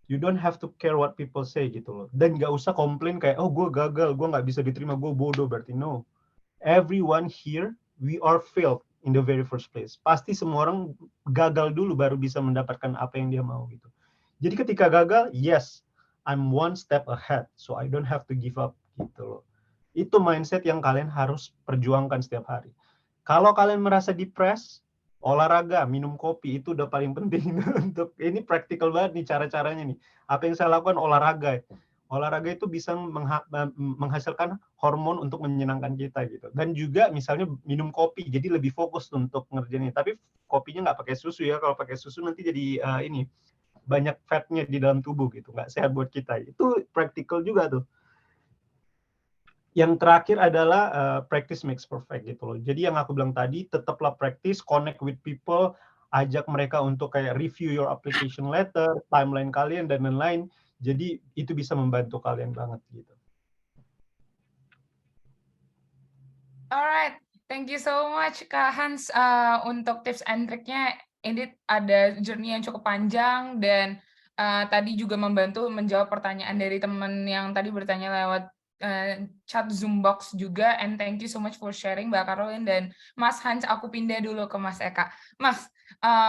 You don't have to care what people say gitu loh. Dan nggak usah komplain kayak, oh gue gagal, gue nggak bisa diterima, gue bodoh, berarti no. Everyone here, we are failed in the very first place. Pasti semua orang gagal dulu baru bisa mendapatkan apa yang dia mau gitu. Jadi ketika gagal, yes, I'm one step ahead, so I don't have to give up gitu loh. Itu mindset yang kalian harus perjuangkan setiap hari. Kalau kalian merasa depressed, olahraga, minum kopi, itu udah paling penting. Untuk ini praktikal banget nih cara-caranya nih. Apa yang saya lakukan, olahraga. Olahraga itu bisa menghasilkan hormon untuk menyenangkan kita gitu. Dan juga misalnya minum kopi, jadi lebih fokus untuk ngerjainnya. Tapi kopinya nggak pakai susu ya. Kalau pakai susu nanti jadi ini banyak fatnya di dalam tubuh gitu, nggak sehat buat kita. Itu practical juga tuh. Yang terakhir adalah practice makes perfect gitu loh. Jadi yang aku bilang tadi, tetaplah practice, connect with people, ajak mereka untuk kayak review your application letter, timeline kalian dan lain-lain. Jadi itu bisa membantu kalian banget gitu. Alright, thank you so much Kak Hans untuk tips and triknya. Ini ada journey yang cukup panjang dan tadi juga membantu menjawab pertanyaan dari teman yang tadi bertanya lewat chat Zoom box juga. And thank you so much for sharing Mbak Caroline dan Mas Hans. Aku pindah dulu ke Mas Eka. Mas,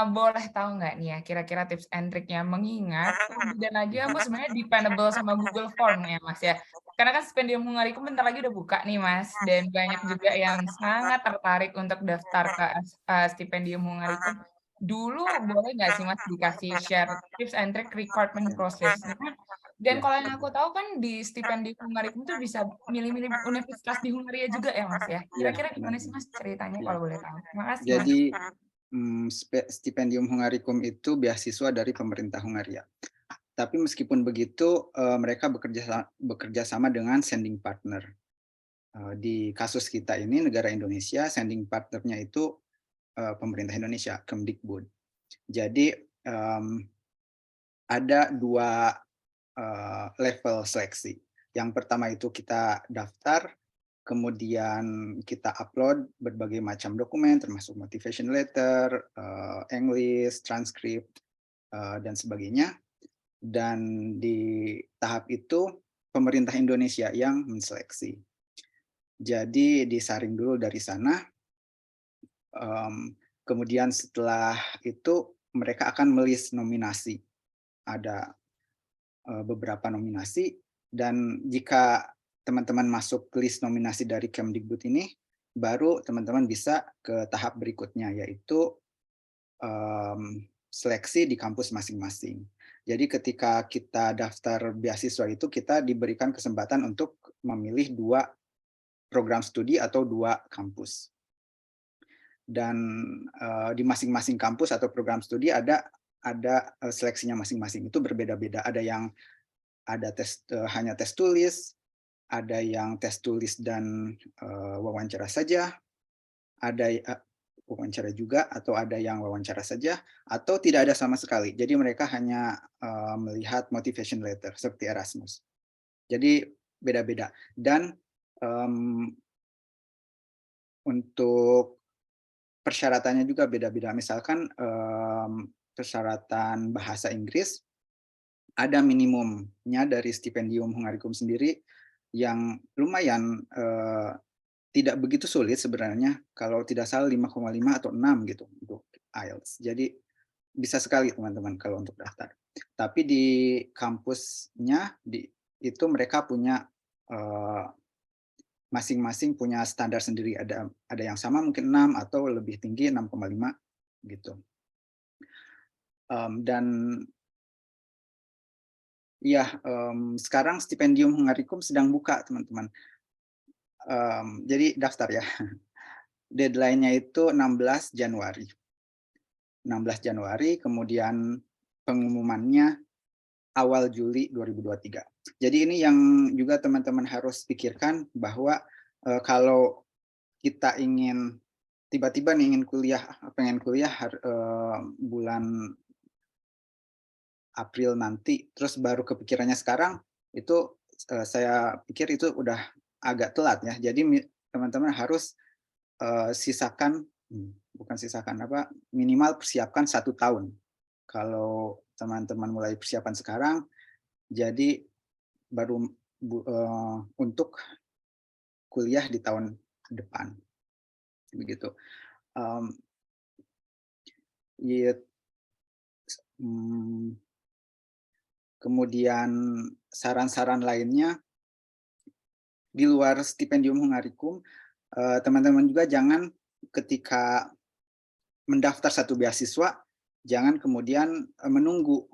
boleh tahu nggak nih ya kira-kira tips and triknya, mengingat dan lagi aku sebenarnya dependable sama Google Form ya Mas ya. Karena kan Stipendium Hungarikum bentar lagi udah buka nih Mas, dan banyak juga yang sangat tertarik untuk daftar ke Stipendium Hungarikum. Dulu boleh nggak sih Mas dikasih share tips and trick recruitment process-nya? Dan kalau yang aku tahu kan di Stipendium Hungarikum tuh bisa milih-milih universitas di Hungaria juga ya Mas ya. Kira-kira gimana sih Mas ceritanya kalau boleh tahu? Terima kasih Mas. Jadi Stipendium Hungarikum itu beasiswa dari pemerintah Hungaria. Tapi meskipun begitu, mereka bekerja sama dengan sending partner. Di kasus kita ini, negara Indonesia, sending partnernya itu pemerintah Indonesia, Kemdikbud. Jadi ada dua level seleksi. Yang pertama itu kita daftar, kemudian kita upload berbagai macam dokumen, termasuk motivation letter, English, transcript, dan sebagainya. Dan di tahap itu pemerintah Indonesia yang menseleksi. Jadi disaring dulu dari sana, kemudian setelah itu mereka akan melis nominasi. Ada beberapa nominasi, dan jika teman-teman masuk list nominasi dari Kemdikbud ini, baru teman-teman bisa ke tahap berikutnya, yaitu seleksi di kampus masing-masing. Jadi ketika kita daftar beasiswa itu, kita diberikan kesempatan untuk memilih 2 program studi atau 2 kampus. Dan di masing-masing kampus atau program studi ada seleksinya masing-masing. Itu berbeda-beda. Ada yang ada hanya tes tulis, ada yang tes tulis dan wawancara saja, ada wawancara juga, atau ada yang wawancara saja, atau tidak ada sama sekali. Jadi mereka hanya melihat motivation letter seperti Erasmus. Jadi beda-beda. Dan untuk persyaratannya juga beda-beda. Misalkan persyaratan bahasa Inggris ada minimumnya dari Stipendium Hungarikum sendiri yang lumayan tidak begitu sulit sebenarnya, kalau tidak salah 5,5 atau 6 gitu untuk IELTS. Jadi bisa sekali teman-teman kalau untuk daftar. Tapi di kampusnya itu mereka punya masing-masing punya standar sendiri. Ada yang sama mungkin 6 atau lebih tinggi 6,5 gitu. Dan ya sekarang Stipendium Hungarikum sedang buka teman-teman. Jadi daftar ya. Deadline-nya itu 16 Januari. 16 Januari, kemudian pengumumannya awal Juli 2023. Jadi ini yang juga teman-teman harus pikirkan, bahwa kalau kita ingin tiba-tiba ingin kuliah, pengen kuliah bulan April nanti, terus baru kepikirannya sekarang, itu saya pikir itu udah agak telat ya. Jadi teman-teman harus minimal persiapkan 1 tahun. Kalau teman-teman mulai persiapan sekarang, jadi baru untuk kuliah di tahun depan, begitu. Kemudian saran-saran lainnya, di luar Stipendium Hungarikum, teman-teman juga jangan ketika mendaftar satu beasiswa, jangan kemudian menunggu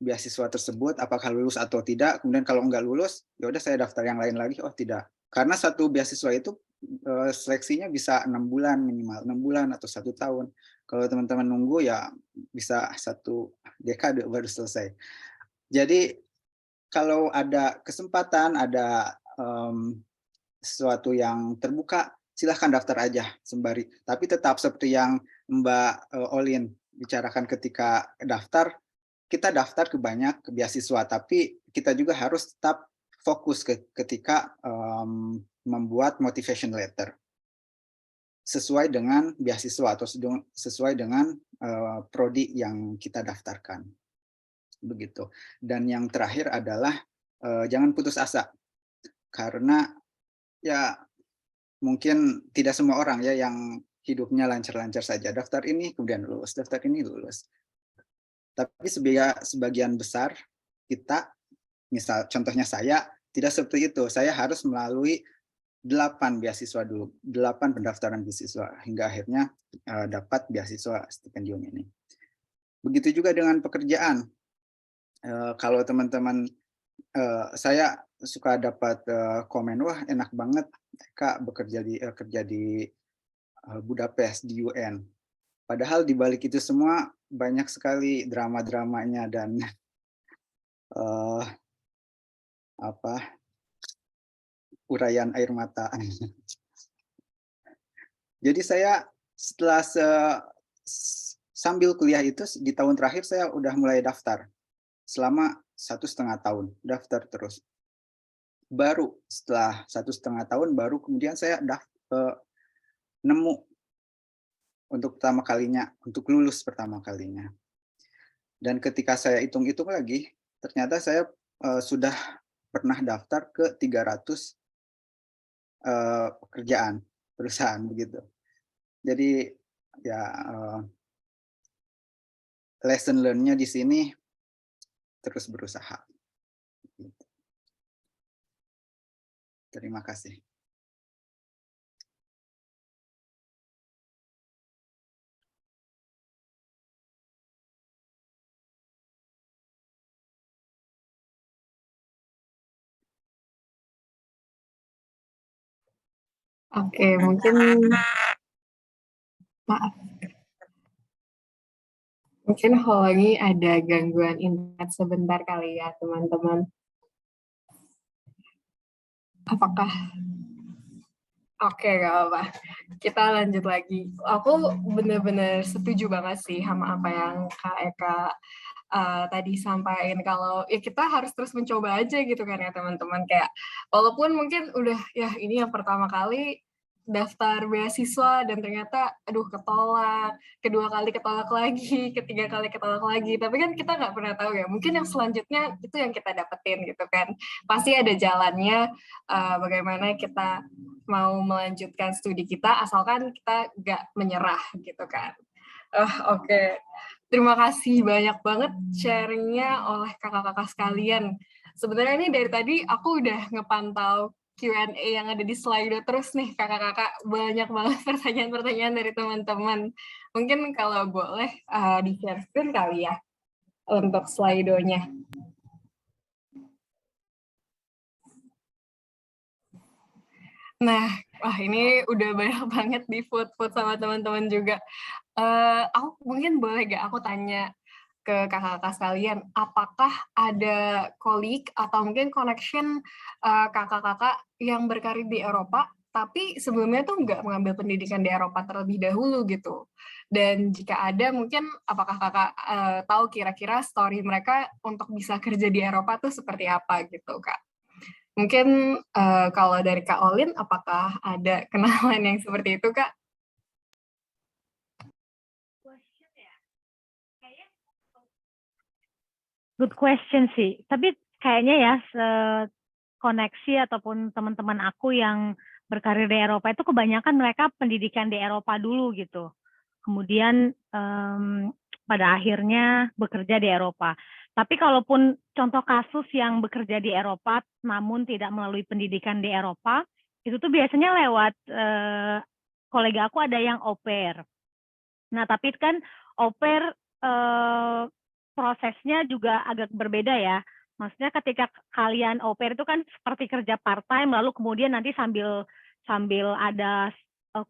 beasiswa tersebut apakah lulus atau tidak, kemudian kalau nggak lulus, ya udah saya daftar yang lain lagi, oh tidak. Karena satu beasiswa itu seleksinya bisa 6 bulan minimal, 6 bulan atau 1 tahun. Kalau teman-teman nunggu ya bisa 1 dekade baru selesai. Jadi kalau ada kesempatan, ada sesuatu yang terbuka, silahkan daftar aja sembari. Tapi tetap seperti yang Mbak Olin bicarakan ketika daftar, kita daftar ke banyak beasiswa, tapi kita juga harus tetap fokus ketika membuat motivation letter sesuai dengan beasiswa atau sesuai dengan prodi yang kita daftarkan. Begitu. Dan yang terakhir adalah jangan putus asa, karena ya mungkin tidak semua orang ya yang hidupnya lancar-lancar saja. Daftar ini kemudian lulus, daftar ini lulus. Tapi sebagian besar kita, misal contohnya saya, tidak seperti itu. Saya harus melalui 8 beasiswa dulu, 8 pendaftaran beasiswa hingga akhirnya dapat beasiswa stipendium ini. Begitu juga dengan pekerjaan. Kalau teman-teman, saya suka dapat komen, wah enak banget Kak kerja di Budapest di UN. Padahal di balik itu semua banyak sekali drama-dramanya dan uraian air mata. Jadi saya setelah sambil kuliah itu di tahun terakhir saya udah mulai daftar selama 1,5 tahun, daftar terus. Baru setelah 1,5 tahun baru kemudian saya nemu untuk pertama kalinya, untuk lulus pertama kalinya. Dan ketika saya hitung-hitung lagi, ternyata saya sudah pernah daftar ke 300 perusahaan begitu. Jadi ya lesson learn-nya di sini terus berusaha. Terima kasih. Oke, mungkin maaf. Mungkin lagi ada gangguan internet sebentar kali ya, teman-teman. Apakah? Oke, gak apa-apa. Kita lanjut lagi. Aku benar-benar setuju banget sih sama apa yang Kak Eka tadi sampaikan, kalau ya kita harus terus mencoba aja gitu kan ya teman-teman, kayak walaupun mungkin udah ya ini yang pertama kali daftar beasiswa dan ternyata aduh ketolak, kedua kali ketolak lagi, ketiga kali ketolak lagi, tapi kan kita nggak pernah tahu ya, mungkin yang selanjutnya itu yang kita dapetin gitu kan, pasti ada jalannya bagaimana kita mau melanjutkan studi kita asalkan kita nggak menyerah gitu kan. Oke. Terima kasih banyak banget sharingnya oleh kakak-kakak sekalian. Sebenarnya ini dari tadi aku udah ngepantau Q&A yang ada di Slido terus nih kakak-kakak. Banyak banget pertanyaan-pertanyaan dari teman-teman. Mungkin kalau boleh di-share screen kali ya untuk Slido-nya. Nah, wah ini udah banyak banget di food sama teman-teman juga. Aku mungkin boleh gak aku tanya ke kakak-kakak sekalian, apakah ada colleague atau mungkin connection kakak-kakak yang berkarir di Eropa, tapi sebelumnya tuh nggak mengambil pendidikan di Eropa terlebih dahulu gitu. Dan jika ada, mungkin apakah kakak tahu kira-kira story mereka untuk bisa kerja di Eropa tuh seperti apa gitu, Kak? Mungkin kalau dari Kak Olin, apakah ada kenalan yang seperti itu, Kak? Good question sih. Tapi kayaknya ya koneksi ataupun teman-teman aku yang berkarir di Eropa itu kebanyakan mereka pendidikan di Eropa dulu gitu. Kemudian pada akhirnya bekerja di Eropa. Tapi kalaupun contoh kasus yang bekerja di Eropa namun tidak melalui pendidikan di Eropa, itu tuh biasanya lewat kolega aku ada yang au pair. Nah, tapi kan au pair prosesnya juga agak berbeda ya. Maksudnya ketika kalian au pair itu kan seperti kerja part time, lalu kemudian nanti sambil sambil ada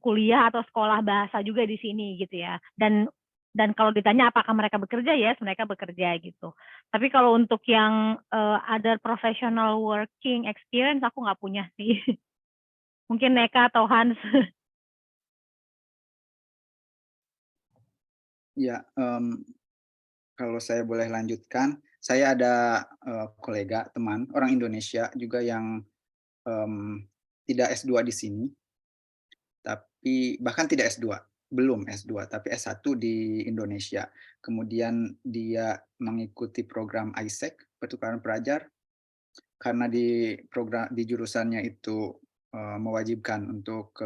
kuliah atau sekolah bahasa juga di sini gitu ya. Dan kalau ditanya apakah mereka bekerja, ya mereka bekerja gitu. Tapi kalau untuk yang other professional working experience aku nggak punya sih. Mungkin Neka atau Hans. Ya, kalau saya boleh lanjutkan, saya ada kolega, teman, orang Indonesia juga yang tidak S2 di sini, tapi bahkan tidak S2, belum S2, tapi S1 di Indonesia. Kemudian dia mengikuti program ISEC, pertukaran pelajar, karena di jurusannya itu mewajibkan untuk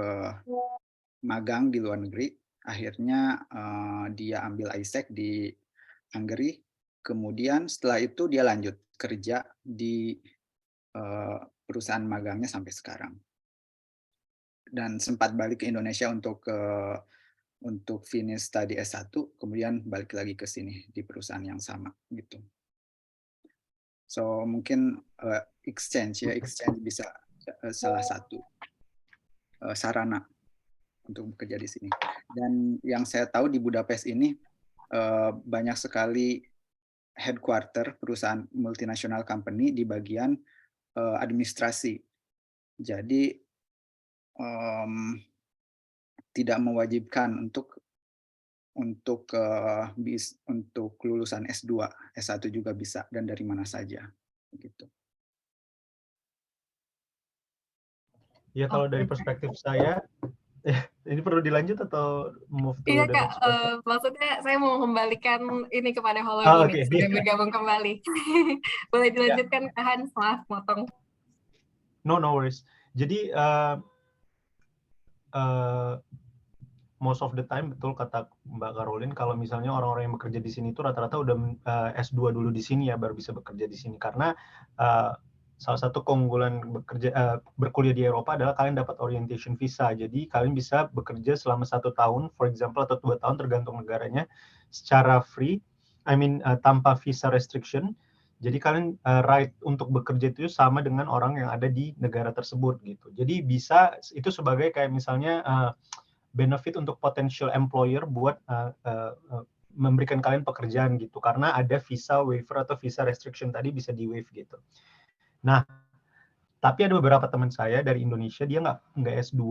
magang di luar negeri. Akhirnya dia ambil ISEC di Hungary. Kemudian setelah itu dia lanjut kerja di perusahaan magangnya sampai sekarang. Dan sempat balik ke Indonesia untuk finish study S1, kemudian balik lagi ke sini di perusahaan yang sama gitu. So mungkin exchange bisa salah satu sarana untuk bekerja di sini. Dan yang saya tahu di Budapest ini banyak sekali headquarter perusahaan multinational company di bagian administrasi. Jadi tidak mewajibkan untuk lulusan S2, S1 juga bisa dan dari mana saja gitu. Ya kalau dari perspektif saya, ini perlu dilanjut atau move to Iya the Kak, next person? maksudnya saya mau membalikan ini kepada Holongi nih, sudah bergabung kembali. Boleh dilanjutkan Kak Hans, maaf motong. No worries. Jadi most of the time betul kata Mbak Caroline, kalau misalnya orang-orang yang bekerja di sini itu rata-rata udah S2 dulu di sini ya baru bisa bekerja di sini, karena salah satu keunggulan berkuliah di Eropa adalah kalian dapat orientation visa. Jadi kalian bisa bekerja selama 1 tahun, for example, atau 2 tahun tergantung negaranya, secara free, tanpa visa restriction. Jadi kalian right untuk bekerja itu sama dengan orang yang ada di negara tersebut gitu. Jadi bisa itu sebagai kayak misalnya benefit untuk potential employer buat memberikan kalian pekerjaan gitu, karena ada visa waiver atau visa restriction tadi bisa di waive gitu. Nah, tapi ada beberapa teman saya dari Indonesia, dia nggak S2,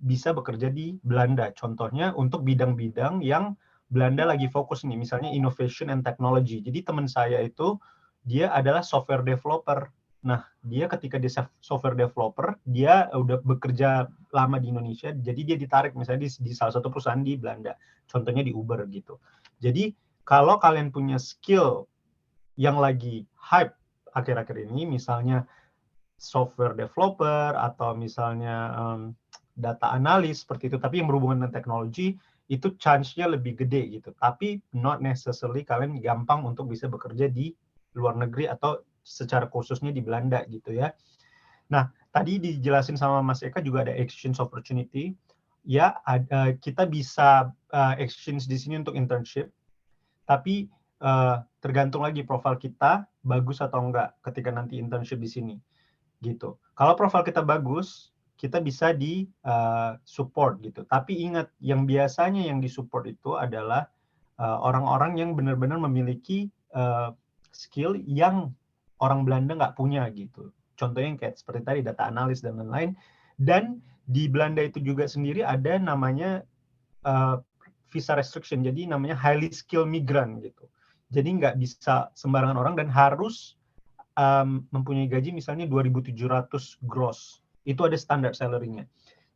bisa bekerja di Belanda. Contohnya untuk bidang-bidang yang Belanda lagi fokus nih, misalnya innovation and technology. Jadi teman saya itu, dia adalah software developer. Nah, dia ketika dia software developer, dia udah bekerja lama di Indonesia, jadi dia ditarik misalnya di salah satu perusahaan di Belanda. Contohnya di Uber gitu. Jadi, kalau kalian punya skill yang lagi hype akhir-akhir ini, misalnya software developer atau misalnya data analis seperti itu, tapi yang berhubungan dengan teknologi, itu chance-nya lebih gede gitu. Tapi not necessarily kalian gampang untuk bisa bekerja di luar negeri atau secara khususnya di Belanda gitu ya. Nah, tadi dijelasin sama Mas Eka juga ada exchange opportunity. Ya, kita bisa exchange di sini untuk internship, tapi tergantung lagi profil kita bagus atau enggak ketika nanti internship di sini gitu. Kalau profil kita bagus, kita bisa di support gitu. Tapi ingat, yang biasanya yang di support itu adalah orang-orang yang benar-benar memiliki skill yang orang Belanda nggak punya gitu. Contohnya yang kayak seperti tadi data analis dan lain-lain. Dan di Belanda itu juga sendiri ada namanya visa restriction, jadi namanya highly skilled migrant gitu. Jadi nggak bisa sembarangan orang dan harus mempunyai gaji misalnya 2.700 gross. Itu ada standar salary-nya.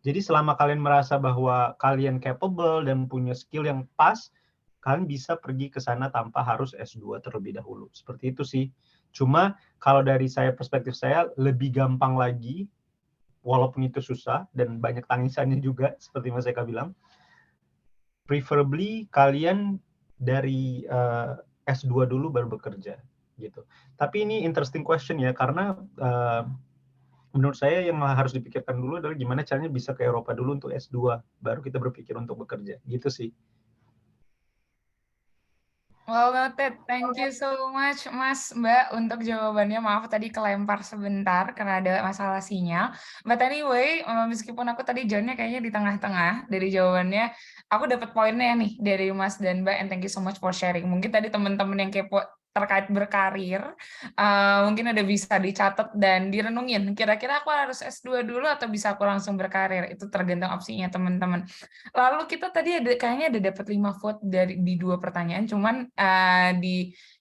Jadi selama kalian merasa bahwa kalian capable dan punya skill yang pas, kalian bisa pergi ke sana tanpa harus S2 terlebih dahulu. Seperti itu sih. Cuma kalau dari perspektif saya lebih gampang lagi, walaupun itu susah dan banyak tangisannya juga, seperti Mas Eka bilang, preferably kalian dari S2 dulu baru bekerja gitu. Tapi ini interesting question ya, karena menurut saya yang harus dipikirkan dulu adalah gimana caranya bisa ke Eropa dulu untuk S2, baru kita berpikir untuk bekerja, gitu sih. Well noted. Thank you so much, Mas, Mbak, untuk jawabannya. Maaf tadi kelempar sebentar karena ada masalah sinyal. But anyway, meskipun aku tadi joinnya kayaknya di tengah-tengah dari jawabannya, aku dapat poinnya nih dari Mas dan Mbak, and thank you so much for sharing. Mungkin tadi teman-teman yang kepo terkait berkarir, mungkin udah bisa dicatat dan direnungin. Kira-kira aku harus S2 dulu atau bisa aku langsung berkarir? Itu tergantung opsinya teman-teman. Lalu kita tadi kayaknya ada dapat 5 vote di 2 pertanyaan, cuman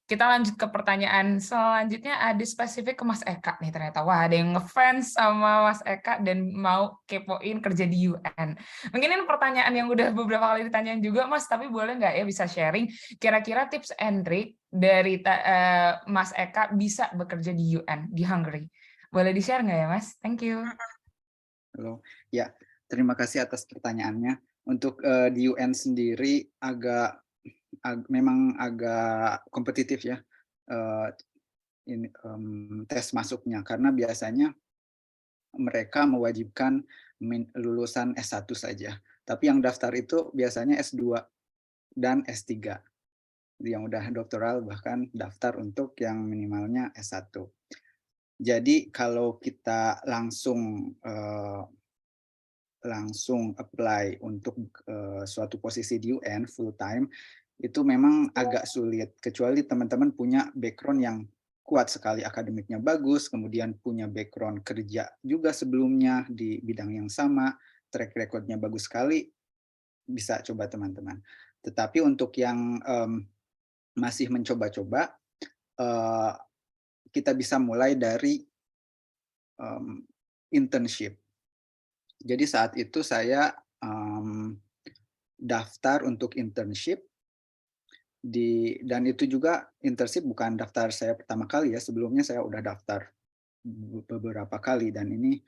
kita lanjut ke pertanyaan selanjutnya, ada spesifik ke Mas Eka nih ternyata. Wah, ada yang ngefans sama Mas Eka dan mau kepoin kerja di UN. Mungkin ini pertanyaan yang udah beberapa kali ditanyain juga, Mas, tapi boleh nggak ya bisa sharing kira-kira tips and trick dari Mas Eka bisa bekerja di UN, di Hungary. Boleh di-share nggak ya, Mas? Thank you. Halo, ya terima kasih atas pertanyaannya. Untuk di UN sendiri memang agak kompetitif ya tes masuknya, karena biasanya mereka mewajibkan lulusan S1 saja. Tapi yang daftar itu biasanya S2 dan S3. Yang udah doktoral bahkan daftar untuk yang minimalnya S1. Jadi kalau kita langsung apply untuk suatu posisi di UN full time, itu memang agak sulit, kecuali teman-teman punya background yang kuat sekali, akademiknya bagus, kemudian punya background kerja juga sebelumnya di bidang yang sama, track record-nya bagus sekali, bisa coba teman-teman. Tetapi untuk yang masih mencoba-coba, kita bisa mulai dari internship. Jadi saat itu saya daftar untuk internship dan itu juga internship bukan daftar saya pertama kali ya, sebelumnya saya udah daftar beberapa kali, dan ini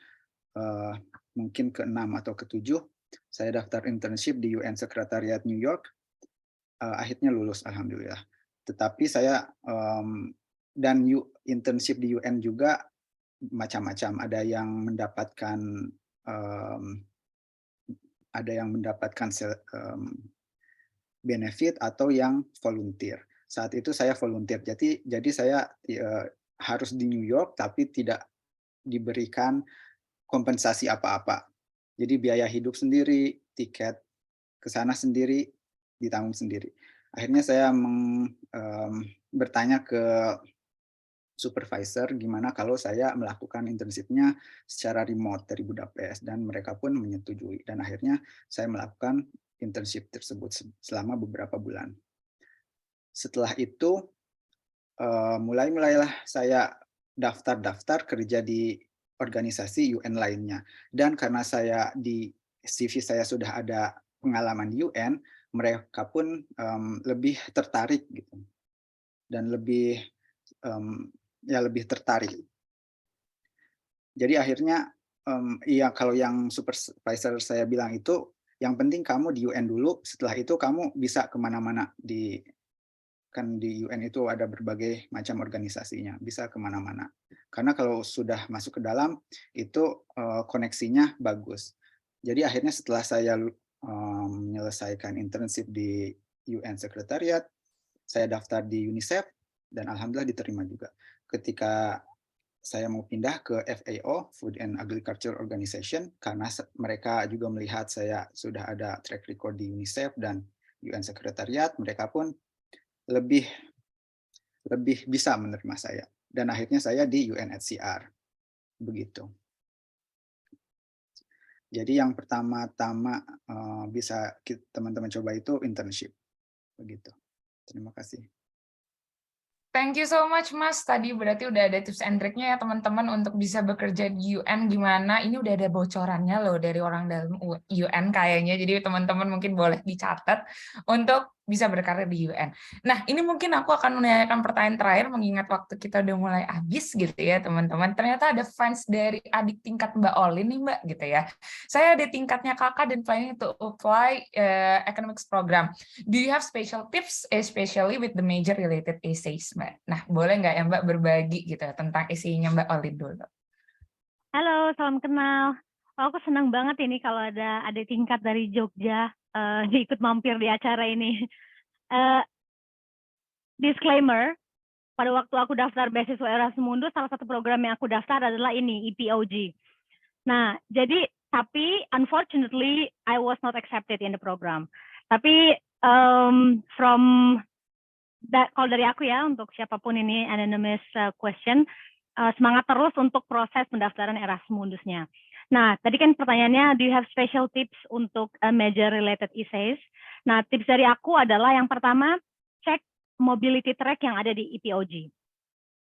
mungkin ke-6 atau ke-7 saya daftar internship di UN Secretariat New York, akhirnya lulus alhamdulillah. Tetapi saya dan internship di UN juga macam-macam, ada yang mendapatkan benefit atau yang volunteer. Saat itu saya volunteer, jadi saya harus di New York tapi tidak diberikan kompensasi apa-apa. Jadi biaya hidup sendiri, tiket ke sana sendiri, ditanggung sendiri. Akhirnya saya bertanya ke supervisor gimana kalau saya melakukan internship-nya secara remote dari Budapest, dan mereka pun menyetujui, dan akhirnya saya melakukan internship tersebut selama beberapa bulan. Setelah itu mulailah saya daftar kerja di organisasi UN lainnya, dan karena saya di CV saya sudah ada pengalaman di UN, mereka pun lebih tertarik gitu, dan lebih tertarik. Jadi akhirnya kalau yang supervisor saya bilang itu, yang penting kamu di UN dulu, setelah itu kamu bisa kemana-mana. Kan di UN itu ada berbagai macam organisasinya, bisa kemana-mana. Karena kalau sudah masuk ke dalam, itu koneksinya bagus. Jadi akhirnya setelah saya menyelesaikan internship di UN Secretariat, saya daftar di UNICEF, dan alhamdulillah diterima juga. Ketika saya mau pindah ke FAO, Food and Agriculture Organization, karena mereka juga melihat saya sudah ada track record di UNICEF dan UN Secretariat, mereka pun lebih bisa menerima saya. Dan akhirnya saya di UNHCR. Begitu. Jadi yang pertama-tama bisa teman-teman coba itu internship. Begitu. Terima kasih. Thank you so much, Mas. Tadi berarti udah ada tips and trick-nya ya, teman-teman, untuk bisa bekerja di UN gimana. Ini udah ada bocorannya loh dari orang dalam UN kayaknya. Jadi teman-teman mungkin boleh dicatat untuk bisa berkarir di UN. Nah, ini mungkin aku akan menanyakan pertanyaan terakhir, mengingat waktu kita udah mulai habis gitu ya, teman-teman. Ternyata ada fans dari adik tingkat Mbak Olin nih, Mbak, gitu ya. Saya ada tingkatnya kakak dan planning to apply economics program. Do you have special tips, especially with the major related essays, Mbak? Nah, boleh nggak ya Mbak berbagi gitu tentang essay-nya Mbak Olin dulu? Halo, salam kenal. Aku senang banget ini kalau ada adik tingkat dari Jogja ikut mampir di acara ini. disclaimer, pada waktu aku daftar beasiswa Erasmus Mundus, salah satu program yang aku daftar adalah ini, EPOG. Nah, jadi tapi unfortunately I was not accepted in the program. Tapi from that, kalau dari aku ya, untuk siapapun ini anonymous question, semangat terus untuk proses pendaftaran Erasmus Mundusnya. Nah, tadi kan pertanyaannya, do you have special tips untuk major related essays? Nah, tips dari aku adalah yang pertama, cek mobility track yang ada di EPOG.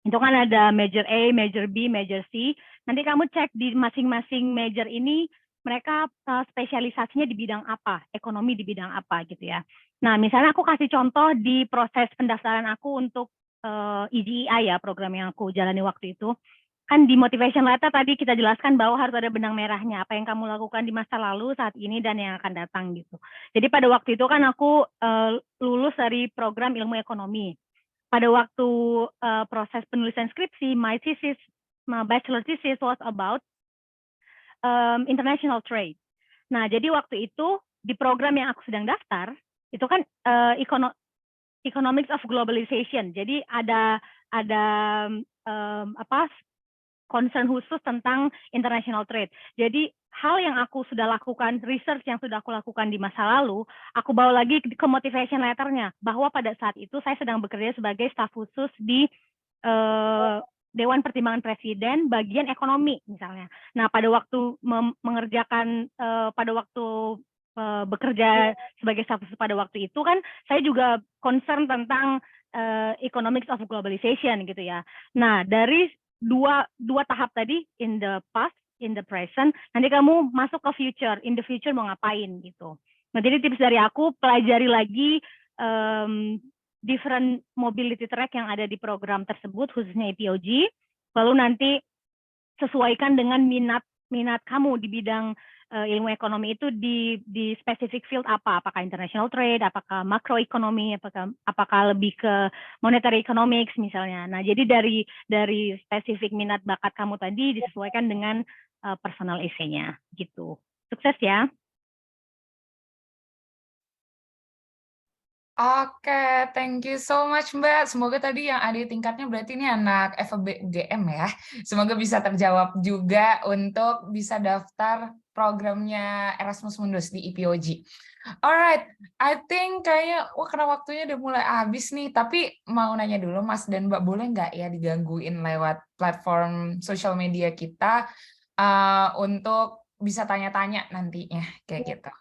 Itu kan ada major A, major B, major C. Nanti kamu cek di masing-masing major ini, mereka spesialisasinya di bidang apa, ekonomi di bidang apa gitu ya. Nah, misalnya aku kasih contoh di proses pendaftaran aku untuk EGEI ya, program yang aku jalani waktu itu. Kan di motivation letter tadi kita jelaskan bahwa harus ada benang merahnya, apa yang kamu lakukan di masa lalu, saat ini, dan yang akan datang gitu. Jadi pada waktu itu kan aku lulus dari program ilmu ekonomi. Pada waktu proses penulisan skripsi, my bachelor thesis was about international trade. Nah, jadi waktu itu di program yang aku sedang daftar, itu kan economics of globalization. Jadi ada concern khusus tentang international trade. Jadi hal yang aku sudah lakukan, research yang sudah aku lakukan di masa lalu, aku bawa lagi ke motivation letternya, bahwa pada saat itu saya sedang bekerja sebagai staf khusus di Dewan Pertimbangan Presiden bagian ekonomi misalnya. Nah, pada waktu mengerjakan, pada waktu bekerja sebagai staf khusus pada waktu itu kan, saya juga concern tentang economics of globalization gitu ya. Nah, dari dua tahap tadi, in the past, in the present, nanti kamu masuk ke future, in the future mau ngapain gitu. Nah, jadi tips dari aku, pelajari lagi different mobility track yang ada di program tersebut, khususnya EPOG, lalu nanti sesuaikan dengan minat kamu di bidang ilmu ekonomi itu di specific field apa, apakah international trade, apakah makroekonomi, apakah lebih ke monetary economics misalnya. Nah, jadi dari spesifik minat bakat kamu tadi disesuaikan dengan personal essay-nya gitu. Sukses ya. Oke, thank you so much Mbak. Semoga tadi yang ada tingkatnya berarti ini anak FEBGM ya. Semoga bisa terjawab juga untuk bisa daftar programnya Erasmus Mundus di EPOG. Alright, I think kayaknya karena waktunya udah mulai habis nih. Tapi mau nanya dulu Mas dan Mbak, boleh nggak ya digangguin lewat platform sosial media kita untuk bisa tanya-tanya nantinya kayak gitu.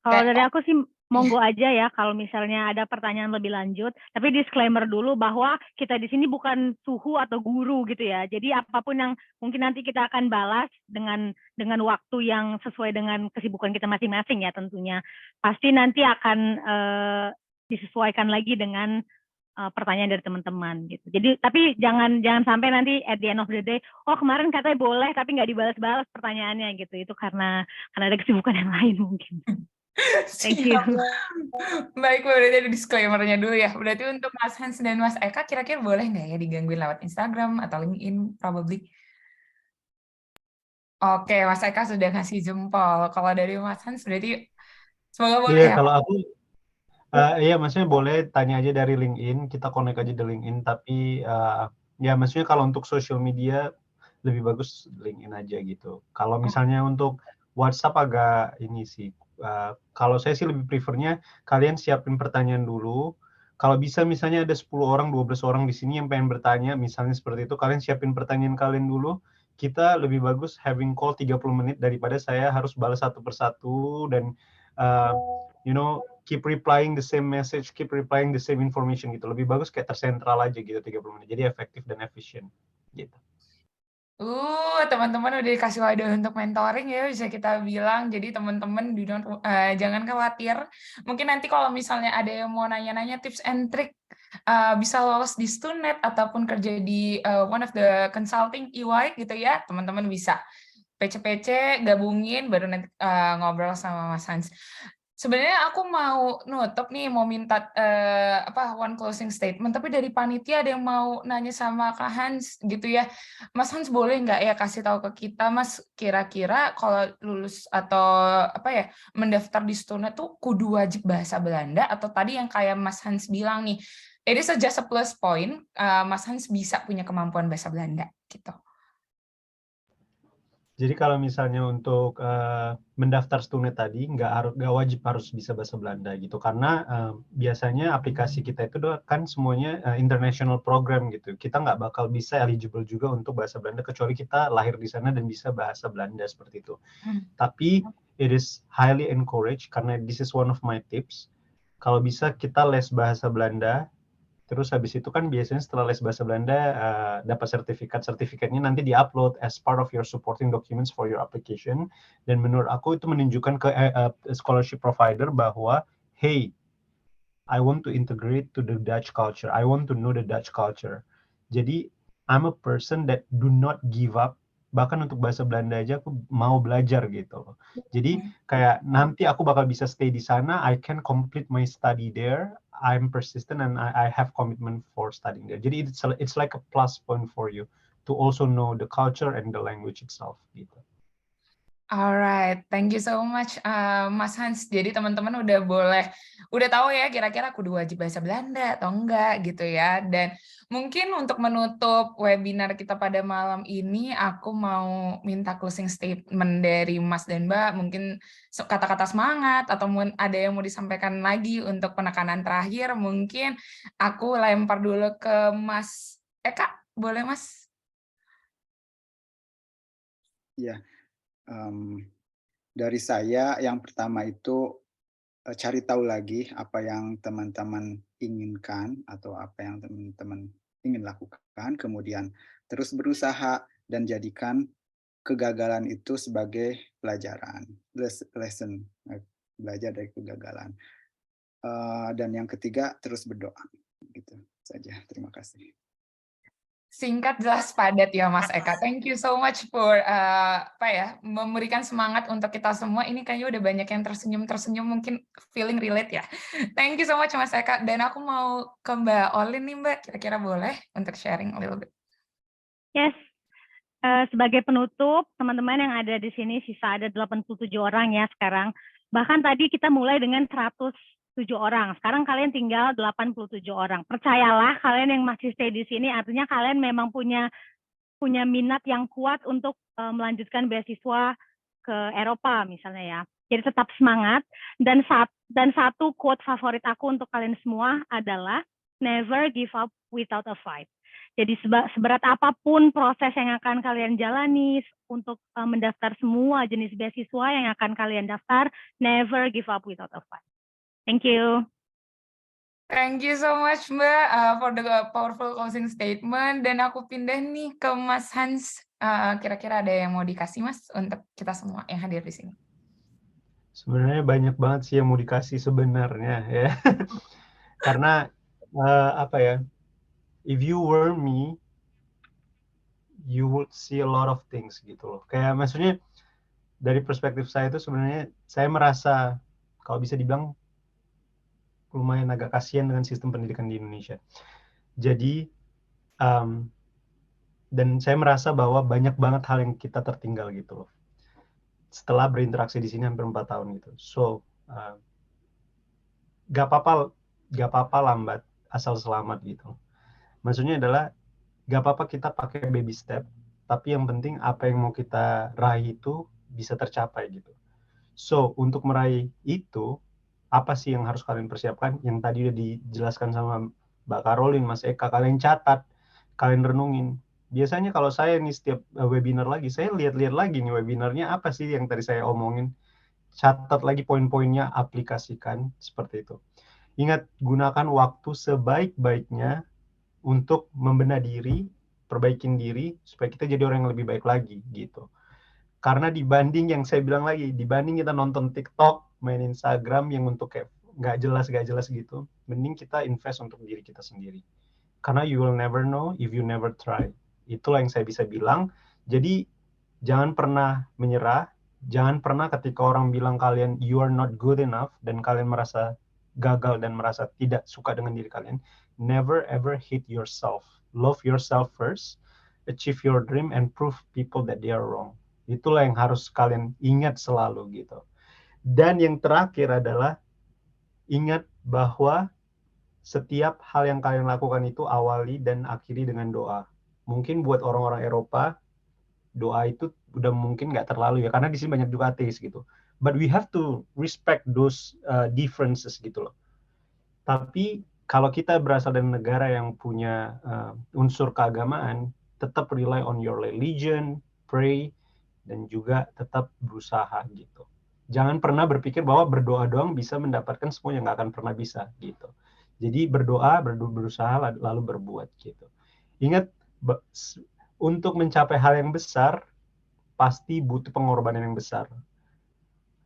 Kalau dari aku sih monggo aja ya kalau misalnya ada pertanyaan lebih lanjut. Tapi disclaimer dulu bahwa kita di sini bukan suhu atau guru gitu ya. Jadi apapun yang mungkin nanti kita akan balas dengan waktu yang sesuai dengan kesibukan kita masing-masing ya tentunya. Pasti nanti akan disesuaikan lagi dengan pertanyaan dari teman-teman gitu. Jadi tapi jangan sampai nanti at the end of the day, oh kemarin katanya boleh tapi nggak dibalas-balas pertanyaannya gitu. Itu karena ada kesibukan yang lain mungkin. Thank you. Baik, berarti ada disclaimer-nya dulu ya. Berarti untuk Mas Hans dan Mas Eka kira-kira boleh nggak ya digangguin lewat Instagram atau LinkedIn probably? Oke, Mas Eka sudah ngasih jempol. Kalau dari Mas Hans berarti semoga boleh ya. Kalau aku iya, maksudnya boleh tanya aja dari LinkedIn, kita connect aja di LinkedIn. Tapi ya maksudnya kalau untuk social media lebih bagus LinkedIn aja gitu. Kalau misalnya untuk WhatsApp agak ini sih. Kalau saya sih lebih prefernya kalian siapin pertanyaan dulu. Kalau bisa misalnya ada 10 orang, 12 orang di sini yang pengen bertanya, misalnya seperti itu, kalian siapin pertanyaan kalian dulu. Kita lebih bagus having call 30 menit daripada saya harus balas satu persatu dan keep replying the same message, keep replying the same information gitu. Lebih bagus kayak tersentral aja gitu 30 menit. Jadi efektif dan efisien gitu. Teman-teman udah dikasih wadah untuk mentoring ya, bisa kita bilang. Jadi teman-teman jangan khawatir. Mungkin nanti kalau misalnya ada yang mau nanya-nanya tips and trick, bisa lolos di Stunet ataupun kerja di one of the consulting EY gitu ya, teman-teman bisa PC gabungin baru nanti ngobrol sama Mas Hans. Sebenarnya aku mau nutup nih, mau minta one closing statement, tapi dari panitia ada yang mau nanya sama Kak Hans gitu ya. Mas Hans boleh nggak ya kasih tahu ke kita, Mas, kira-kira kalau lulus atau mendaftar di Sturnet tuh kudu wajib bahasa Belanda, atau tadi yang kayak Mas Hans bilang nih, it is just a plus point, Mas Hans bisa punya kemampuan bahasa Belanda gitu. Jadi kalau misalnya untuk mendaftar Sturnet tadi nggak wajib harus bisa bahasa Belanda gitu, karena biasanya aplikasi kita itu kan semuanya international program gitu. Kita nggak bakal bisa eligible juga untuk bahasa Belanda kecuali kita lahir di sana dan bisa bahasa Belanda seperti itu. Tapi it is highly encouraged, karena this is one of my tips. Kalau bisa kita les bahasa Belanda. Terus habis itu kan biasanya setelah les bahasa Belanda dapat sertifikatnya nanti di-upload as part of your supporting documents for your application. Dan menurut aku itu menunjukkan ke scholarship provider bahwa hey, I want to integrate to the Dutch culture. I want to know the Dutch culture. Jadi I'm a person that do not give up. Bahkan untuk bahasa Belanda aja aku mau belajar gitu. Jadi kayak nanti aku bakal bisa stay di sana, I can complete my study there. I'm persistent and I have commitment for studying there. Jadi it's like a plus point for you to also know the culture and the language itself gitu. Alright, thank you so much Mas Hans. Jadi teman-teman udah tahu ya kira-kira kudu wajib bahasa Belanda atau enggak gitu ya. Dan mungkin untuk menutup webinar kita pada malam ini, aku mau minta closing statement dari Mas dan Mbak. Mungkin kata-kata semangat atau mungkin ada yang mau disampaikan lagi untuk penekanan terakhir. Mungkin aku lempar dulu ke Mas Eka, boleh Mas? Iya. Dari saya yang pertama itu cari tahu lagi apa yang teman-teman inginkan atau apa yang teman-teman ingin lakukan, kemudian terus berusaha dan jadikan kegagalan itu sebagai pelajaran, lesson, belajar dari kegagalan. Dan yang ketiga terus berdoa, gitu saja. Terima kasih. Singkat, jelas, padat ya Mas Eka. Thank you so much for memberikan semangat untuk kita semua. Ini kayaknya udah banyak yang tersenyum, mungkin feeling relate ya. Thank you so much Mas Eka. Dan aku mau ke Mbak Olin nih Mbak, kira-kira boleh untuk sharing a little bit? Yes. Sebagai penutup, teman-teman yang ada di sini sisa ada 87 orang ya sekarang. Bahkan tadi kita mulai dengan 107 orang. Sekarang kalian tinggal 87 orang. Percayalah, kalian yang masih stay di sini artinya kalian memang punya minat yang kuat untuk melanjutkan beasiswa ke Eropa misalnya ya. Jadi tetap semangat, dan satu quote favorit aku untuk kalian semua adalah never give up without a fight. Jadi seberat apapun proses yang akan kalian jalani untuk mendaftar semua jenis beasiswa yang akan kalian daftar, never give up without a fight. Thank you. Thank you so much Mbak for the powerful closing statement. Dan aku pindah nih ke Mas Hans. Kira-kira ada yang mau dikasih Mas untuk kita semua yang hadir di sini? Sebenarnya banyak banget sih yang mau dikasih sebenarnya ya. Karena if you were me, you would see a lot of things gitu loh. Kayak maksudnya dari perspektif saya itu sebenarnya saya merasa kalau bisa dibilang lumayan agak kasihan dengan sistem pendidikan di Indonesia. Jadi dan saya merasa bahwa banyak banget hal yang kita tertinggal gitu loh. Setelah berinteraksi di sini hampir 4 tahun gitu. So gak apa-apa lambat asal selamat gitu. Maksudnya adalah gak apa-apa kita pakai baby step, tapi yang penting apa yang mau kita raih itu bisa tercapai gitu. So untuk meraih itu, apa sih yang harus kalian persiapkan? Yang tadi udah dijelaskan sama Mbak Caroline, Mas Eka, kalian catat, kalian renungin. Biasanya kalau saya nih setiap webinar lagi, saya lihat-lihat lagi nih webinarnya apa sih yang tadi saya omongin. Catat lagi poin-poinnya, aplikasikan, seperti itu. Ingat, gunakan waktu sebaik-baiknya untuk membenah diri, perbaikin diri, supaya kita jadi orang yang lebih baik lagi, gitu. Karena dibanding yang saya bilang lagi, dibanding kita nonton TikTok, main Instagram yang untuk kayak nggak jelas gitu, mending kita invest untuk diri kita sendiri. Karena you will never know if you never try. Itulah yang saya bisa bilang. Jadi jangan pernah menyerah, Jangan pernah ketika orang bilang kalian you are not good enough dan kalian merasa gagal dan merasa tidak suka dengan diri kalian, never ever hate yourself. Love yourself first, achieve your dream and prove people that they are wrong. Itulah yang harus kalian ingat selalu gitu. Dan yang terakhir adalah ingat bahwa setiap hal yang kalian lakukan itu awali dan akhiri dengan doa. Mungkin buat orang-orang Eropa, doa itu udah mungkin nggak terlalu ya, karena di sini banyak juga ateis gitu. But we have to respect those differences gitu loh. Tapi kalau kita berasal dari negara yang punya unsur keagamaan, tetap rely on your religion, pray, dan juga tetap berusaha gitu. Jangan pernah berpikir bahwa berdoa doang bisa mendapatkan semua, yang nggak akan pernah bisa gitu. Jadi berdoa, berusaha, lalu berbuat gitu. Ingat, untuk mencapai hal yang besar, pasti butuh pengorbanan yang besar.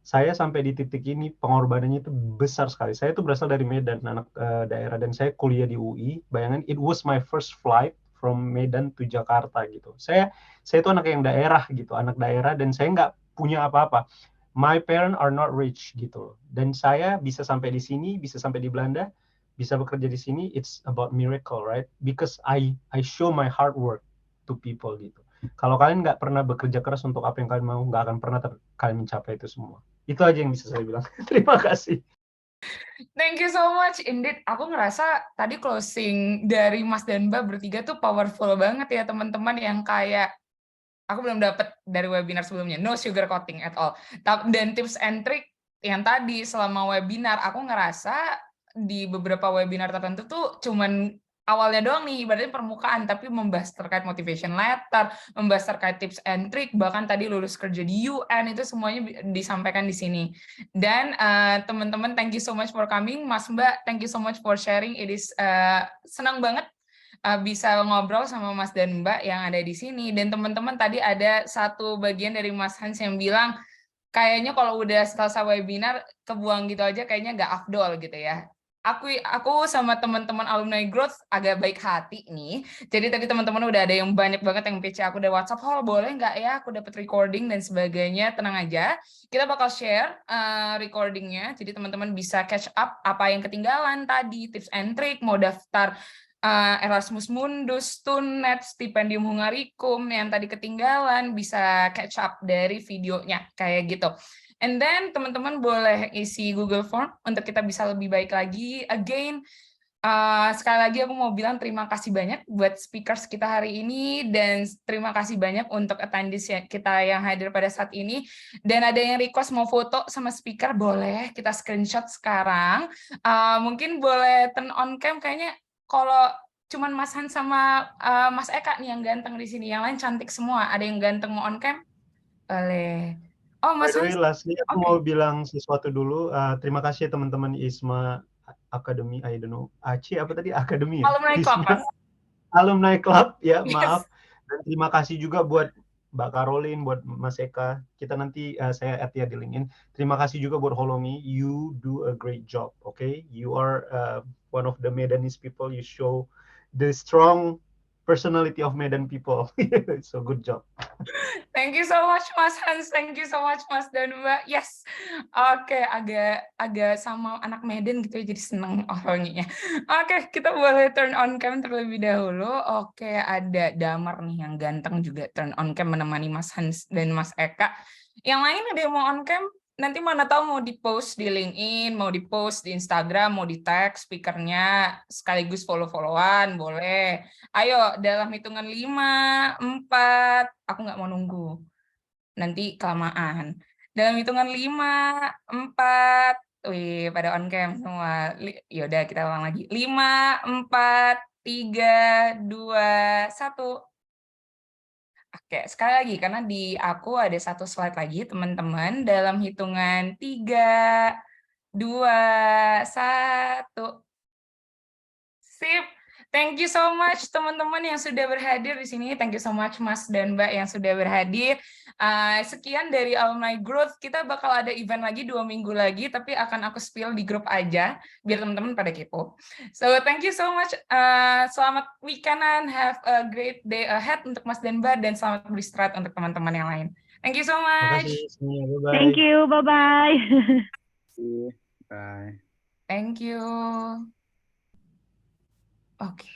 Saya sampai di titik ini, pengorbanannya itu besar sekali. Saya itu berasal dari Medan, anak daerah, dan saya kuliah di UI. Bayangin, it was my first flight from Medan to Jakarta gitu. Saya itu anak yang daerah gitu, anak daerah, dan saya nggak punya apa-apa. My parents are not rich gitu. Dan saya bisa sampai di sini, bisa sampai di Belanda, bisa bekerja di sini, it's about miracle, right? Because I show my hard work to people gitu. Kalau kalian nggak pernah bekerja keras untuk apa yang kalian mau, nggak akan pernah kalian mencapai itu semua. Itu aja yang bisa saya bilang. Terima kasih. Thank you so much. Indeed, aku ngerasa tadi closing dari Mas dan Mbak bertiga tuh powerful banget ya teman-teman, yang kayak aku belum dapat dari webinar sebelumnya. No sugarcoating at all. Dan tips and trick yang tadi selama webinar, aku ngerasa di beberapa webinar tertentu tuh cuman awalnya doang nih, ibaratnya permukaan, tapi membahas terkait motivation letter, membahas terkait tips and trick, bahkan tadi lulus kerja di UN, itu semuanya disampaikan di sini. Dan teman-teman, thank you so much for coming. Mas Mbak, thank you so much for sharing. It is senang banget bisa ngobrol sama Mas dan Mbak yang ada di sini. Dan teman-teman, tadi ada satu bagian dari Mas Hans yang bilang, kayaknya kalau udah selesai webinar, kebuang gitu aja, kayaknya nggak afdol gitu ya. Aku sama teman-teman alumni growth agak baik hati nih. Jadi tadi teman-teman udah ada yang banyak banget yang PC aku udah WhatsApp, oh boleh nggak ya aku dapat recording dan sebagainya. Tenang aja, kita bakal share recordingnya. Jadi teman-teman bisa catch up apa yang ketinggalan tadi, tips and trick, mau daftar Erasmus Mundus, Tunet, Stipendium Hungarikum yang tadi ketinggalan, bisa catch up dari videonya kayak gitu. And then teman-teman boleh isi Google Form untuk kita bisa lebih baik lagi. Again, sekali lagi aku mau bilang terima kasih banyak buat speakers kita hari ini, dan terima kasih banyak untuk attendees kita yang hadir pada saat ini. Dan ada yang request mau foto sama speaker, boleh kita screenshot sekarang. Mungkin boleh turn on cam, kayaknya kalau cuman Mas Han sama Mas Eka nih yang ganteng di sini, yang lain cantik semua. Ada yang ganteng mau on cam? Boleh. Oh, Mas By the way, lastly, aku okay. mau bilang sesuatu dulu. Terima kasih teman-teman ISMA Academy, I don't know, ACI apa tadi? Akademi ya? Alumni Club, Mas. Alumni Club, ya, Yes. maaf. Dan terima kasih juga buat Mbak Caroline, buat Mas Eka. Kita nanti, saya add ya di LinkedIn. Terima kasih juga buat Holomi. You do a great job, okay? You are one of the Medanese people. You show the strong personality of Medan people. So good job. Thank you so much Mas Hans, thank you so much Mas dan Mbak. Yes, oke, agak sama anak Medan gitu ya, jadi seneng orangnya. Oke, kita boleh turn on cam terlebih dahulu. Oke, ada Damar nih yang ganteng juga turn on cam menemani Mas Hans dan Mas Eka. Yang lain ada yang mau on cam? Nanti mana tahu mau di-post di LinkedIn, mau di-post di Instagram, mau di-tag speakernya, sekaligus follow-followan, boleh. Ayo, dalam hitungan 5, 4, aku nggak mau nunggu. Nanti kelamaan. Dalam hitungan 5, 4, wih, pada on cam semua. Yaudah, kita ulang lagi. 5, 4, 3, 2, 1. Oke, sekali lagi, karena di aku ada satu slide lagi, teman-teman. Dalam hitungan 3, 2, 1. Sip. Thank you so much teman-teman yang sudah berhadir di sini. Thank you so much Mas dan Mbak yang sudah berhadir. Sekian dari Alumni Growth. Kita bakal ada event lagi 2 minggu lagi, tapi akan aku spill di grup aja biar teman-teman pada kepo. So thank you so much. Selamat weekendan, have a great day ahead untuk Mas dan Mbak, dan selamat beristirahat untuk teman-teman yang lain. Thank you so much. Makasih semuanya. Bye-bye. Thank you. Bye-bye. Bye. Thank you. Oke.